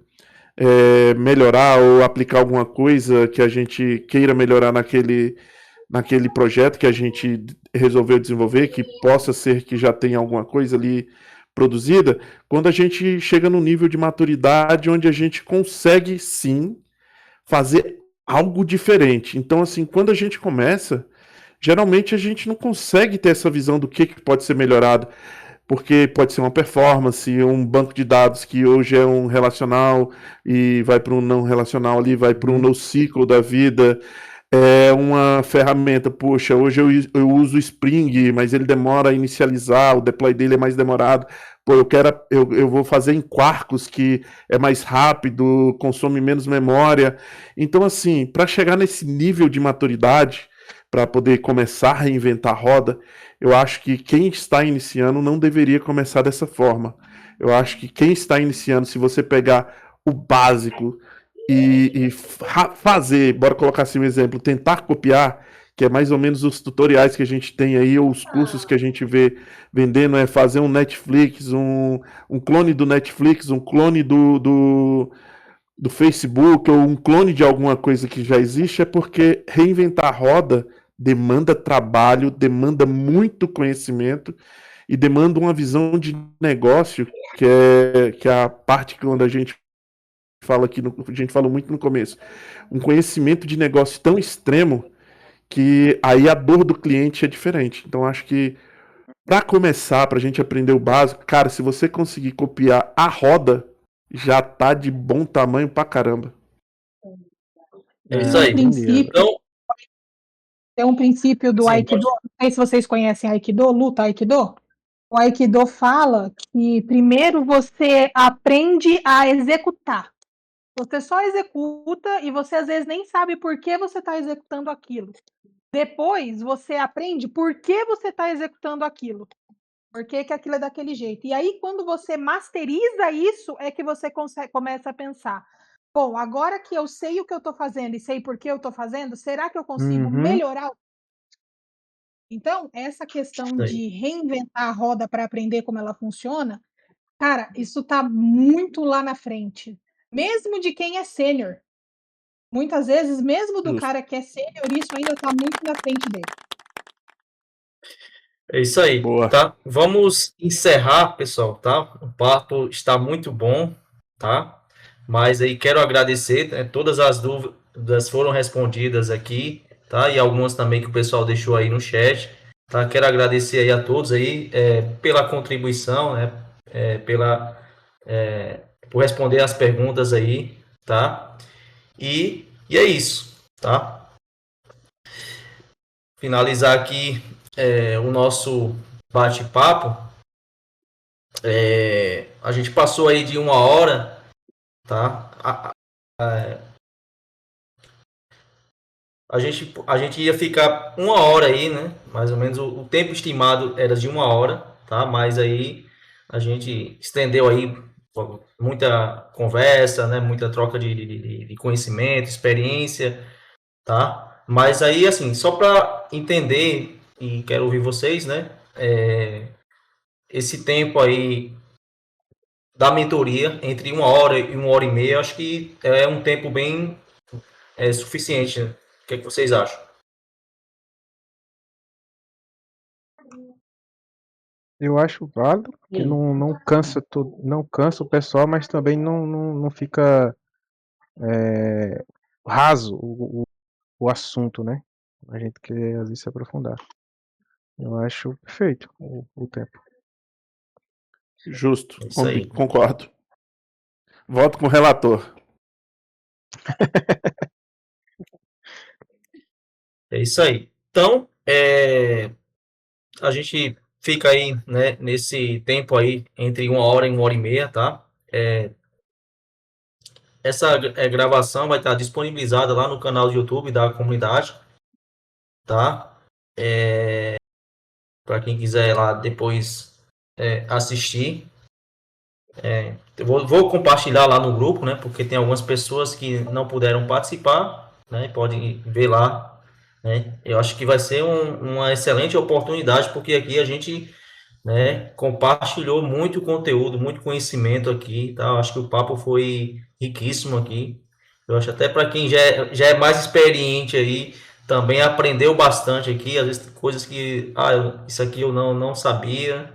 melhorar ou aplicar alguma coisa que a gente queira melhorar naquele projeto que a gente resolveu desenvolver, que possa ser que já tenha alguma coisa ali produzida, quando a gente chega no nível de maturidade onde a gente consegue sim fazer algo diferente. Então, assim, quando a gente começa, geralmente a gente não consegue ter essa visão do que pode ser melhorado, porque pode ser uma performance, um banco de dados que hoje é um relacional e vai para um não relacional ali, vai para um NoSQL da vida. É uma ferramenta, poxa, hoje eu uso o Spring, mas ele demora a inicializar, o deploy dele é mais demorado. Pô, eu vou fazer em Quarkus, que é mais rápido, consome menos memória. Então, assim, para chegar nesse nível de maturidade, para poder começar a reinventar a roda, eu acho que quem está iniciando não deveria começar dessa forma. Eu acho que quem está iniciando, se você pegar o básico e fazer, bora colocar assim um exemplo, tentar copiar, que é mais ou menos os tutoriais que a gente tem aí, ou os cursos que a gente vê vendendo, é fazer um Netflix, um clone do Netflix, um clone do Facebook, ou um clone de alguma coisa que já existe, é porque reinventar a roda demanda trabalho, demanda muito conhecimento e demanda uma visão de negócio que é a parte que quando a gente fala aqui, a gente falou muito no começo, um conhecimento de negócio tão extremo que aí a dor do cliente é diferente. Então acho que para começar, para a gente aprender o básico, cara, se você conseguir copiar a roda, já tá de bom tamanho pra caramba. É isso Tem um aí. princípio, Então, tem um princípio do sim, Aikido, pode. não sei se vocês conhecem Aikido, luta Aikido. O Aikido fala que primeiro você aprende a executar. Você só executa e você às vezes nem sabe por que você está executando aquilo. Depois você aprende por que você está executando aquilo. Por que que aquilo é daquele jeito. E aí, quando você masteriza isso, é que você começa a pensar: bom, agora que eu sei o que eu estou fazendo e sei por que eu estou fazendo, será que eu consigo Uhum. melhorar? Então, essa questão Isso aí. de reinventar a roda para aprender como ela funciona, cara, isso está muito lá na frente. Mesmo de quem é sênior. Muitas vezes, mesmo do Justo. cara que é sênior, isso ainda está muito na frente dele. É isso aí, Boa. tá? Vamos encerrar, pessoal, tá? O papo está muito bom, tá? Mas aí quero agradecer, né? Todas as dúvidas foram respondidas aqui, tá? E algumas também que o pessoal deixou aí no chat, tá? Quero agradecer aí a todos aí pela contribuição, né? Pela por responder as perguntas aí, tá? E é isso, tá? Finalizar aqui o nosso bate-papo. A gente passou aí de 1 hora, tá? A gente ia ficar 1 hora aí, né? Mais ou menos o tempo estimado era de 1 hora, tá? Mas aí a gente estendeu aí muita conversa, né? Muita troca de conhecimento, experiência, tá? Mas aí, assim, só para entender, e quero ouvir vocês, né? Esse tempo aí da mentoria, entre 1 hora e 1 hora e meia, acho que é um tempo bem suficiente, né? O que é que vocês acham? Eu acho válido, porque não cansa não cansa o pessoal, mas também não fica raso o assunto, né? A gente quer às vezes se aprofundar. Eu acho perfeito o tempo. Justo. É isso aí. Concordo. Voto com o relator. É isso aí. Então, a gente fica aí, né, nesse tempo aí, entre 1 hora e 1 hora e meia, tá? Essa gravação vai estar disponibilizada lá no canal do YouTube da comunidade, tá? Para quem quiser lá depois assistir. Eu vou compartilhar lá no grupo, né? Porque tem algumas pessoas que não puderam participar, né? Podem ver lá, né? Eu acho que vai ser uma excelente oportunidade, porque aqui a gente, né, compartilhou muito conteúdo, muito conhecimento aqui, tá? Eu acho que o papo foi riquíssimo aqui. Eu acho até para quem já é mais experiente aí, também aprendeu bastante aqui, às vezes coisas que, isso aqui eu não sabia.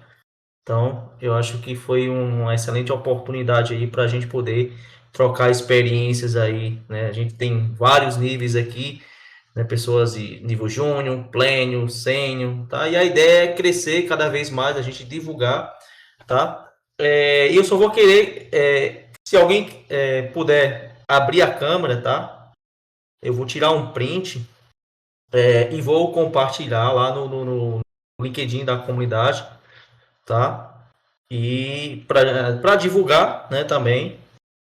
Então, eu acho que foi uma excelente oportunidade aí para a gente poder trocar experiências aí, né? A gente tem vários níveis aqui, né? Pessoas de nível júnior, plênio, sênior, tá? E a ideia é crescer cada vez mais, a gente divulgar, tá? E eu só vou querer, se alguém puder abrir a câmera, tá? Eu vou tirar um print e vou compartilhar lá no LinkedIn da comunidade, tá? E para divulgar, né, também.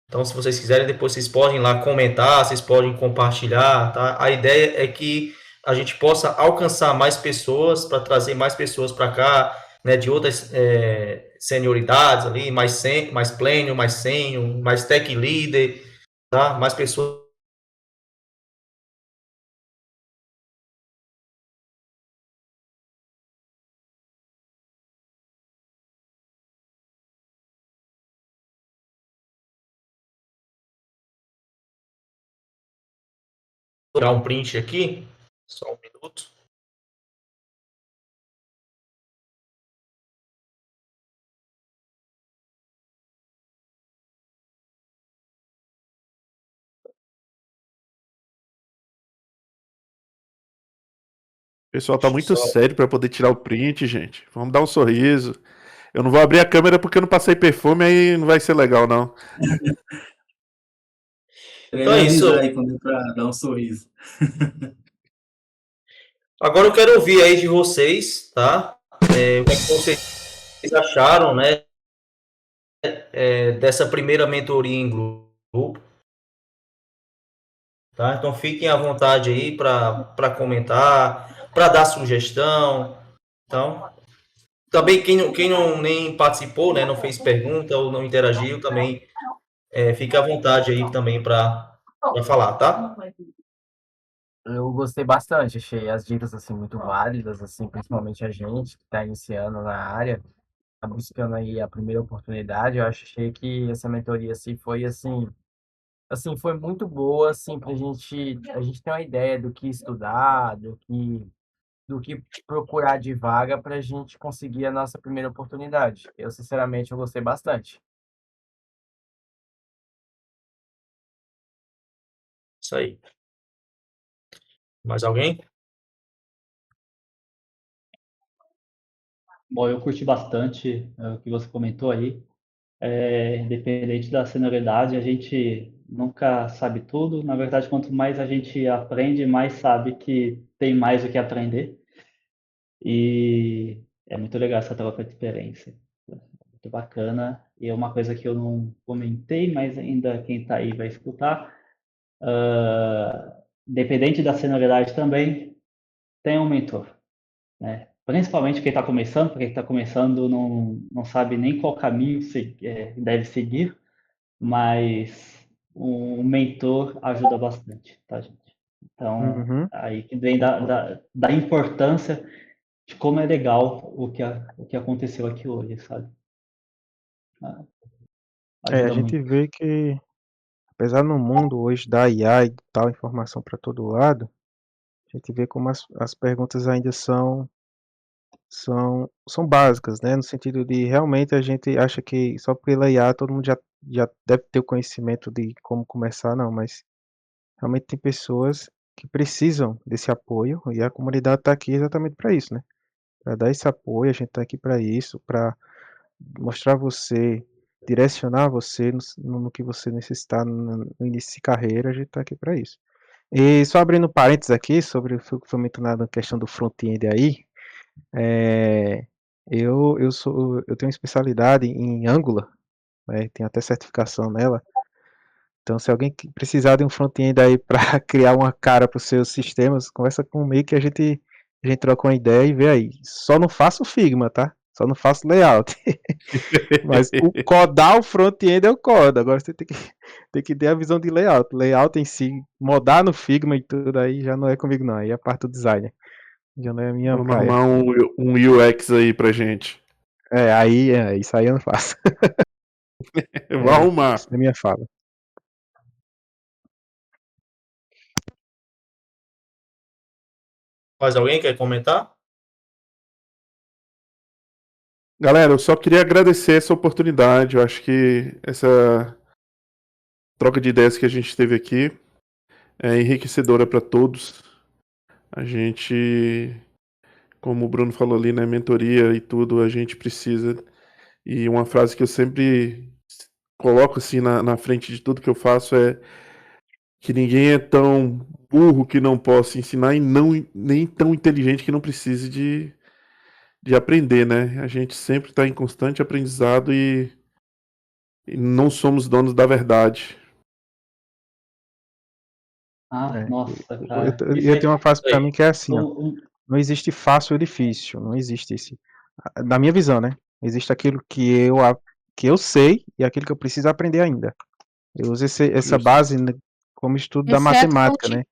Então, se vocês quiserem, depois vocês podem lá comentar, vocês podem compartilhar, tá? A ideia é que a gente possa alcançar mais pessoas, para trazer mais pessoas para cá, né, de outras senioridades ali, mais plênio, mais sênior, mais tech leader, tá? Mais pessoas tirar um print aqui, só um minuto. O pessoal tá muito Só- sério pra poder tirar o print, gente. Vamos dar um sorriso. Eu não vou abrir a câmera porque eu não passei perfume, aí não vai ser legal, não. Então é isso. Avisar aí quando é pra dar um sorriso. Agora eu quero ouvir aí de vocês, tá? O que é que vocês acharam, né? Dessa primeira mentoria em grupo, tá? Então fiquem à vontade aí para comentar, para dar sugestão. Então, também quem não nem participou, né, não fez pergunta ou não interagiu, também fique à vontade aí também para falar, tá? Eu gostei bastante, achei as dicas assim muito válidas, assim, principalmente a gente que está iniciando na área, tá buscando aí a primeira oportunidade. Eu achei que essa mentoria assim foi muito boa, assim, para a gente ter uma ideia do que estudar, do que procurar de vaga para a gente conseguir a nossa primeira oportunidade. Eu sinceramente eu gostei bastante. Isso aí. Mais alguém? Bom, eu curti bastante o que você comentou aí. Independente da senioridade, a gente nunca sabe tudo. Na verdade, quanto mais a gente aprende, mais sabe que tem mais o que aprender. E é muito legal essa troca de experiência. Muito bacana. E é uma coisa que eu não comentei, mas ainda quem está aí vai escutar. Independente da senioridade também, tem um mentor, né? Principalmente quem está começando, porque quem está começando não sabe nem qual caminho deve seguir, mas um mentor ajuda bastante, tá, gente? Então, Uhum. aí que vem da importância de como é legal o que aconteceu aqui hoje, sabe? A Ajuda gente muito. vê que, apesar no mundo hoje da IA e tal informação para todo lado, a gente vê como as perguntas ainda são básicas, né? No sentido de realmente a gente acha que só pela IA todo mundo já deve ter o conhecimento de como começar, não, mas realmente tem pessoas que precisam desse apoio e a comunidade está aqui exatamente para isso, né? Para dar esse apoio, a gente está aqui para isso, para mostrar você, direcionar você no que você necessitar no início de carreira, a gente está aqui para isso. E só abrindo parênteses aqui sobre o que foi mencionado na questão do front-end aí, é, eu tenho especialidade em Angular, né, tenho até certificação nela. Então, se alguém precisar de um front-end aí para criar uma cara para os seus sistemas, conversa comigo que a gente troca uma ideia e vê aí. Só não faço Figma, tá? Só não faço layout. Mas o codar o front-end eu codo. Agora você tem que ter a visão de layout. Layout em si, modar no Figma e tudo aí já não é comigo não. Aí é a parte do designer. Já não é a minha Vamos praia. arrumar um UX aí pra gente. Isso aí eu não faço. Eu vou arrumar. Isso é minha fala. Mais alguém quer comentar? Galera, eu só queria agradecer essa oportunidade. Eu acho que essa troca de ideias que a gente teve aqui é enriquecedora para todos. A gente, como o Bruno falou ali, né, mentoria e tudo, a gente precisa. E uma frase que eu sempre coloco assim na frente de tudo que eu faço é que ninguém é tão burro que não possa ensinar e nem tão inteligente que não precise de aprender, né? A gente sempre está em constante aprendizado e não somos donos da verdade. Nossa, cara. Eu tenho uma frase para mim que é assim, ó. Um- Não existe fácil ou difícil, não existe esse. Na minha visão, né? Existe aquilo que eu sei e aquilo que eu preciso aprender ainda. Eu uso essa Justo. base como estudo da matemática, né?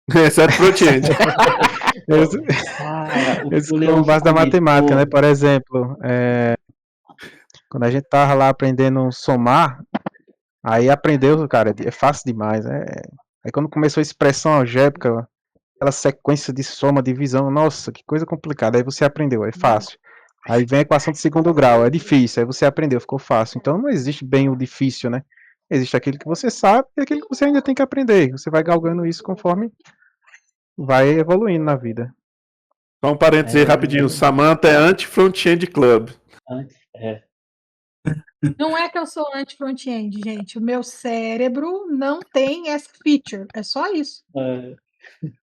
Exceto front-end. Eu uso, Cara, o eu que uso o como Leão base da matemática, né? comentou. Por exemplo, quando a gente tava lá aprendendo somar, aí aprendeu, cara, é fácil demais, né? Aí quando começou a expressão algébrica, aquela sequência de soma, divisão, nossa, que coisa complicada. Aí você aprendeu, é fácil. Aí vem a equação de segundo grau, é difícil. Aí você aprendeu, ficou fácil. Então não existe bem o difícil, né? Existe aquilo que você sabe e aquilo que você ainda tem que aprender. Você vai galgando isso conforme vai evoluindo na vida. Só um parênteses aí rapidinho. Samantha é anti-front-end club. Antes, Não é que eu sou anti-front-end, gente. O meu cérebro não tem essa feature. É só isso. Eu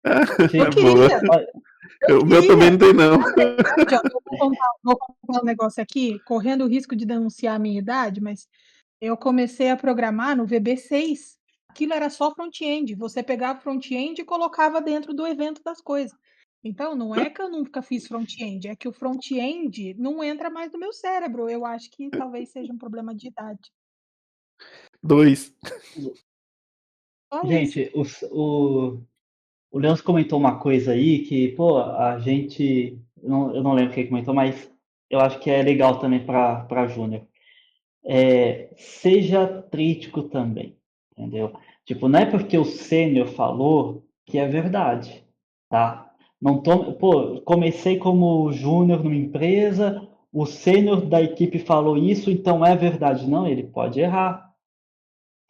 É queria. boa. Eu O meu também não tem, não. Na verdade, ó, eu vou contar um negócio aqui, correndo o risco de denunciar a minha idade, mas eu comecei a programar no VB6. Aquilo era só front-end. Você pegava front-end e colocava dentro do evento das coisas. Então, não é que eu nunca fiz front-end, é que o front-end não entra mais no meu cérebro. Eu acho que talvez seja um problema de idade. 2. Só isso. Gente, o Leandro comentou uma coisa aí que, pô, a gente. Eu não lembro quem comentou, mas eu acho que é legal também para Júnior. Seja crítico também, entendeu? Tipo, não é porque o sênior falou que é verdade, tá? Não tome, pô, comecei como júnior numa empresa, o sênior da equipe falou isso, então é verdade. Não, ele pode errar,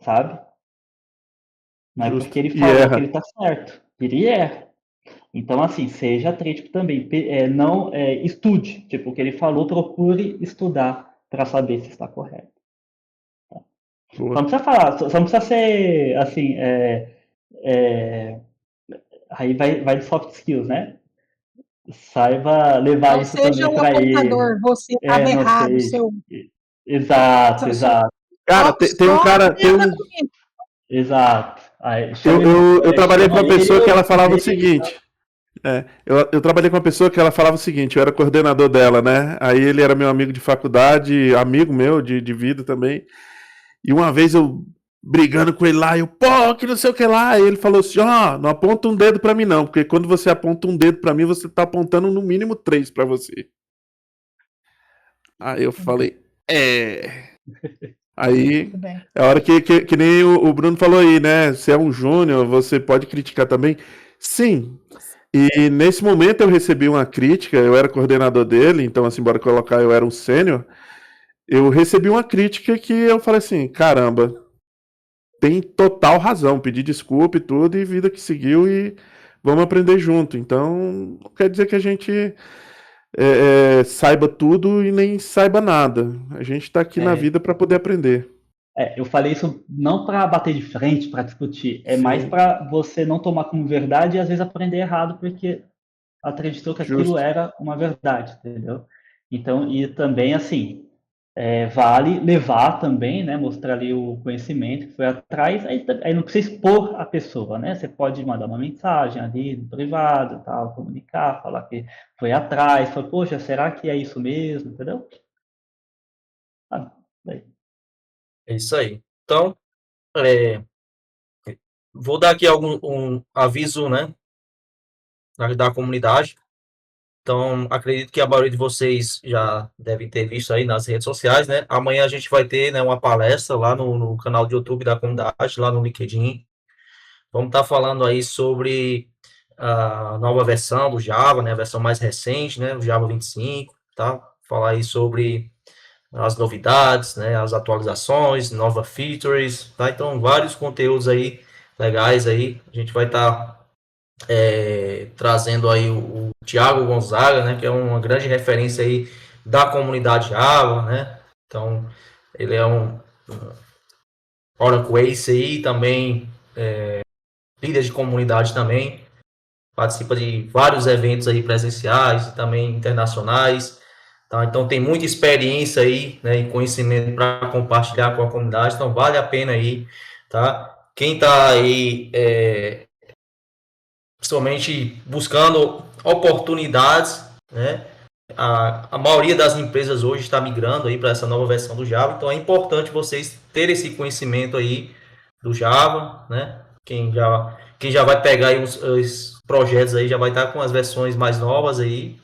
sabe? Não é Justo. porque ele E falou erra. que ele tá certo, ele erra. Então, assim, seja crítico também. Não estude, tipo, o que ele falou, procure estudar para saber se está correto. Só não Boa. precisa falar, só não precisa ser assim. Aí vai de soft skills, né? Saiba levar Não isso seja também um para ele. apontador, você estava Não errado, sei. seu. Exato, exato, Cara, tem um Só cara. aprenda comigo. exato. Aí, Eu trabalhei com chama uma pessoa que ele, ela falava o ele, seguinte. Eu trabalhei com uma pessoa que ela falava o seguinte, eu era coordenador dela, né? Aí ele era meu amigo de faculdade, amigo meu de vida também. E uma vez eu brigando com ele lá, pô, que não sei o que lá. Aí ele falou assim: ó, não aponta um dedo pra mim não, porque quando você aponta um dedo pra mim, você tá apontando no mínimo 3 pra você. Aí eu falei: Aí, Tudo bem. é a hora que nem o Bruno falou aí, né? Se é um júnior, você pode criticar também. Sim. E nesse momento eu recebi uma crítica, eu era coordenador dele, então, assim, bora colocar, eu era um sênior. Eu recebi uma crítica que eu falei assim: caramba, tem total razão, pedi desculpa e tudo, e vida que seguiu e vamos aprender junto. Então, não quer dizer que a gente saiba tudo e nem saiba nada. A gente está aqui na vida para poder aprender. Eu falei isso não para bater de frente, para discutir, mais Sim. para você não tomar como verdade e às vezes aprender errado porque acreditou que aquilo Justo. era uma verdade, entendeu? Então, e também assim, vale levar também, né, mostrar ali o conhecimento que foi atrás, aí não precisa expor a pessoa, né? Você pode mandar uma mensagem ali no privado, tal, comunicar, falar que foi atrás, falar, poxa, será que é isso mesmo, entendeu? Daí. É isso aí. Então, vou dar aqui um aviso, né, da comunidade. Então, acredito que a maioria de vocês já devem ter visto aí nas redes sociais, né? Amanhã a gente vai ter, né, uma palestra lá no canal de YouTube da comunidade, lá no LinkedIn. Vamos estar falando aí sobre a nova versão do Java, né? A versão mais recente, né? O Java 25, tá? Falar aí sobre as novidades, né? As atualizações, novas features, tá? Então, vários conteúdos aí legais aí. A gente vai estar trazendo aí o Thiago Gonzaga, né, que é uma grande referência aí da comunidade Java, né? Então, ele é um Oracle Ace aí, também líder de comunidade também, participa de vários eventos aí presenciais e também internacionais, tá? Então tem muita experiência aí, né, e conhecimento para compartilhar com a comunidade, então vale a pena aí, tá? Quem está aí principalmente buscando oportunidades, né? A maioria das empresas hoje está migrando aí para essa nova versão do Java, então é importante vocês terem esse conhecimento aí do Java, né? Quem já vai pegar aí os projetos aí já vai estar com as versões mais novas aí,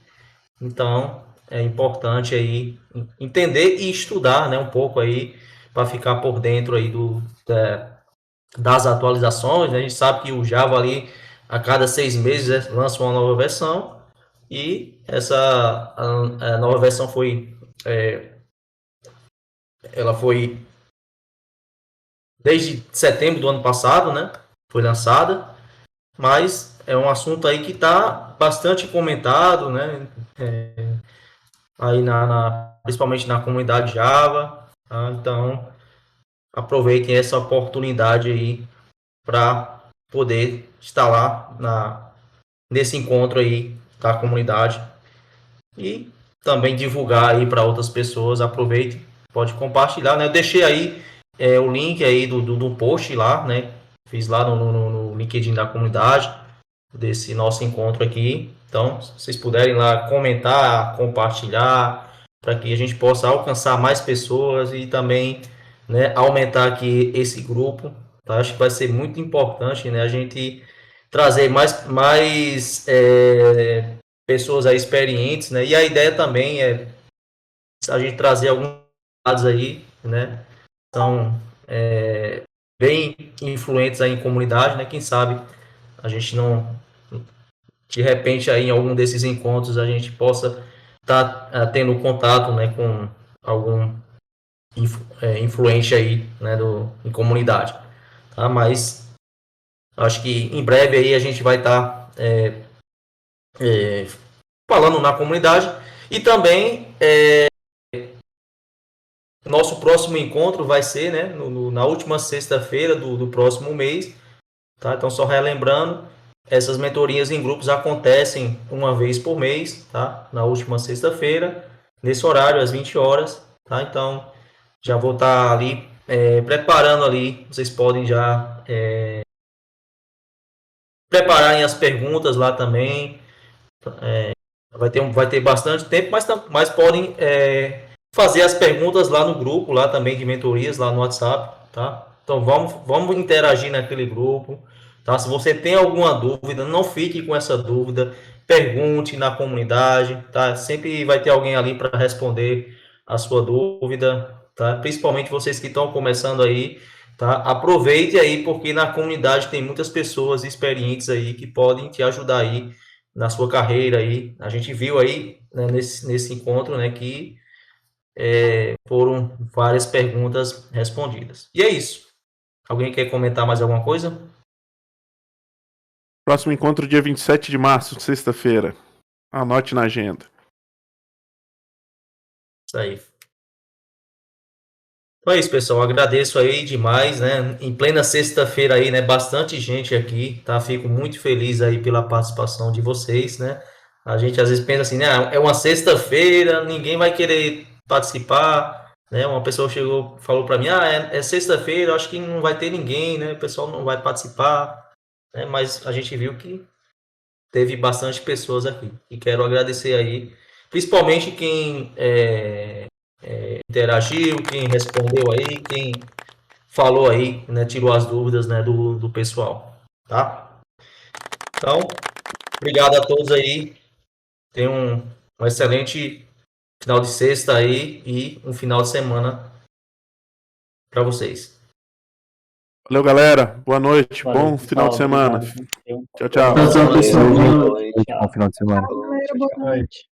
então é importante aí entender e estudar, né, um pouco aí para ficar por dentro aí das atualizações, né? A gente sabe que o Java ali a cada 6 meses lança uma nova versão e a nova versão ela foi desde setembro do ano passado, né? Foi lançada mas é um assunto aí que está bastante comentado, né? Aí principalmente na comunidade Java, tá? Então aproveitem essa oportunidade aí para poder estar lá nesse encontro aí da comunidade e também divulgar aí para outras pessoas. Aproveite, pode compartilhar, né? Eu deixei aí o link aí do post lá, né? Fiz lá no LinkedIn da comunidade desse nosso encontro aqui. Então, se vocês puderem lá comentar, compartilhar, para que a gente possa alcançar mais pessoas e também, né, aumentar aqui esse grupo. Tá? Acho que vai ser muito importante, né, a gente trazer mais pessoas aí experientes, né? E a ideia também é a gente trazer alguns dados aí, né? São bem influentes aí em comunidade, né? Quem sabe a gente não, de repente aí em algum desses encontros a gente possa estar tendo contato, né, com algum influente aí, né, em comunidade, tá? Mas acho que em breve aí a gente vai estar falando na comunidade e também nosso próximo encontro vai ser, né, na última sexta-feira do próximo mês, tá? Então, só relembrando, essas mentorias em grupos acontecem uma vez por mês, tá? Na última sexta-feira, nesse horário, às 20 horas, tá? Então, já vou estar ali preparando ali, vocês podem já prepararem as perguntas lá também, vai ter bastante tempo, mas podem fazer as perguntas lá no grupo, lá também de mentorias, lá no WhatsApp, tá? Então vamos interagir naquele grupo, tá? Se você tem alguma dúvida, não fique com essa dúvida, pergunte na comunidade, tá? Sempre vai ter alguém ali para responder a sua dúvida, tá? Principalmente vocês que estão começando aí, tá? Aproveite aí, porque na comunidade tem muitas pessoas experientes aí que podem te ajudar aí na sua carreira aí. A gente viu aí, né, nesse encontro, né, que foram várias perguntas respondidas. E é isso. Alguém quer comentar mais alguma coisa? Próximo encontro, dia 27 de março, sexta-feira. Anote na agenda. Isso aí. Então é isso, pessoal. Agradeço aí demais, né? Em plena sexta-feira aí, né? Bastante gente aqui, tá? Fico muito feliz aí pela participação de vocês, né? A gente às vezes pensa assim, né? É uma sexta-feira, ninguém vai querer participar, né? Uma pessoa chegou, falou para mim, é sexta-feira, acho que não vai ter ninguém, né? O pessoal não vai participar, né? Mas a gente viu que teve bastante pessoas aqui. E quero agradecer aí, principalmente quem interagiu, quem respondeu aí, quem falou aí, né, tirou as dúvidas, né, do pessoal, tá? Então, obrigado a todos aí. Tenham um excelente final de sexta aí e um final de semana para vocês. Valeu, galera. Boa noite. Valeu, Bom final de pessoal. semana. Obrigado. Tchau, tchau. Tchau, pessoal. Boa noite. Bom final de semana. Galera, boa noite.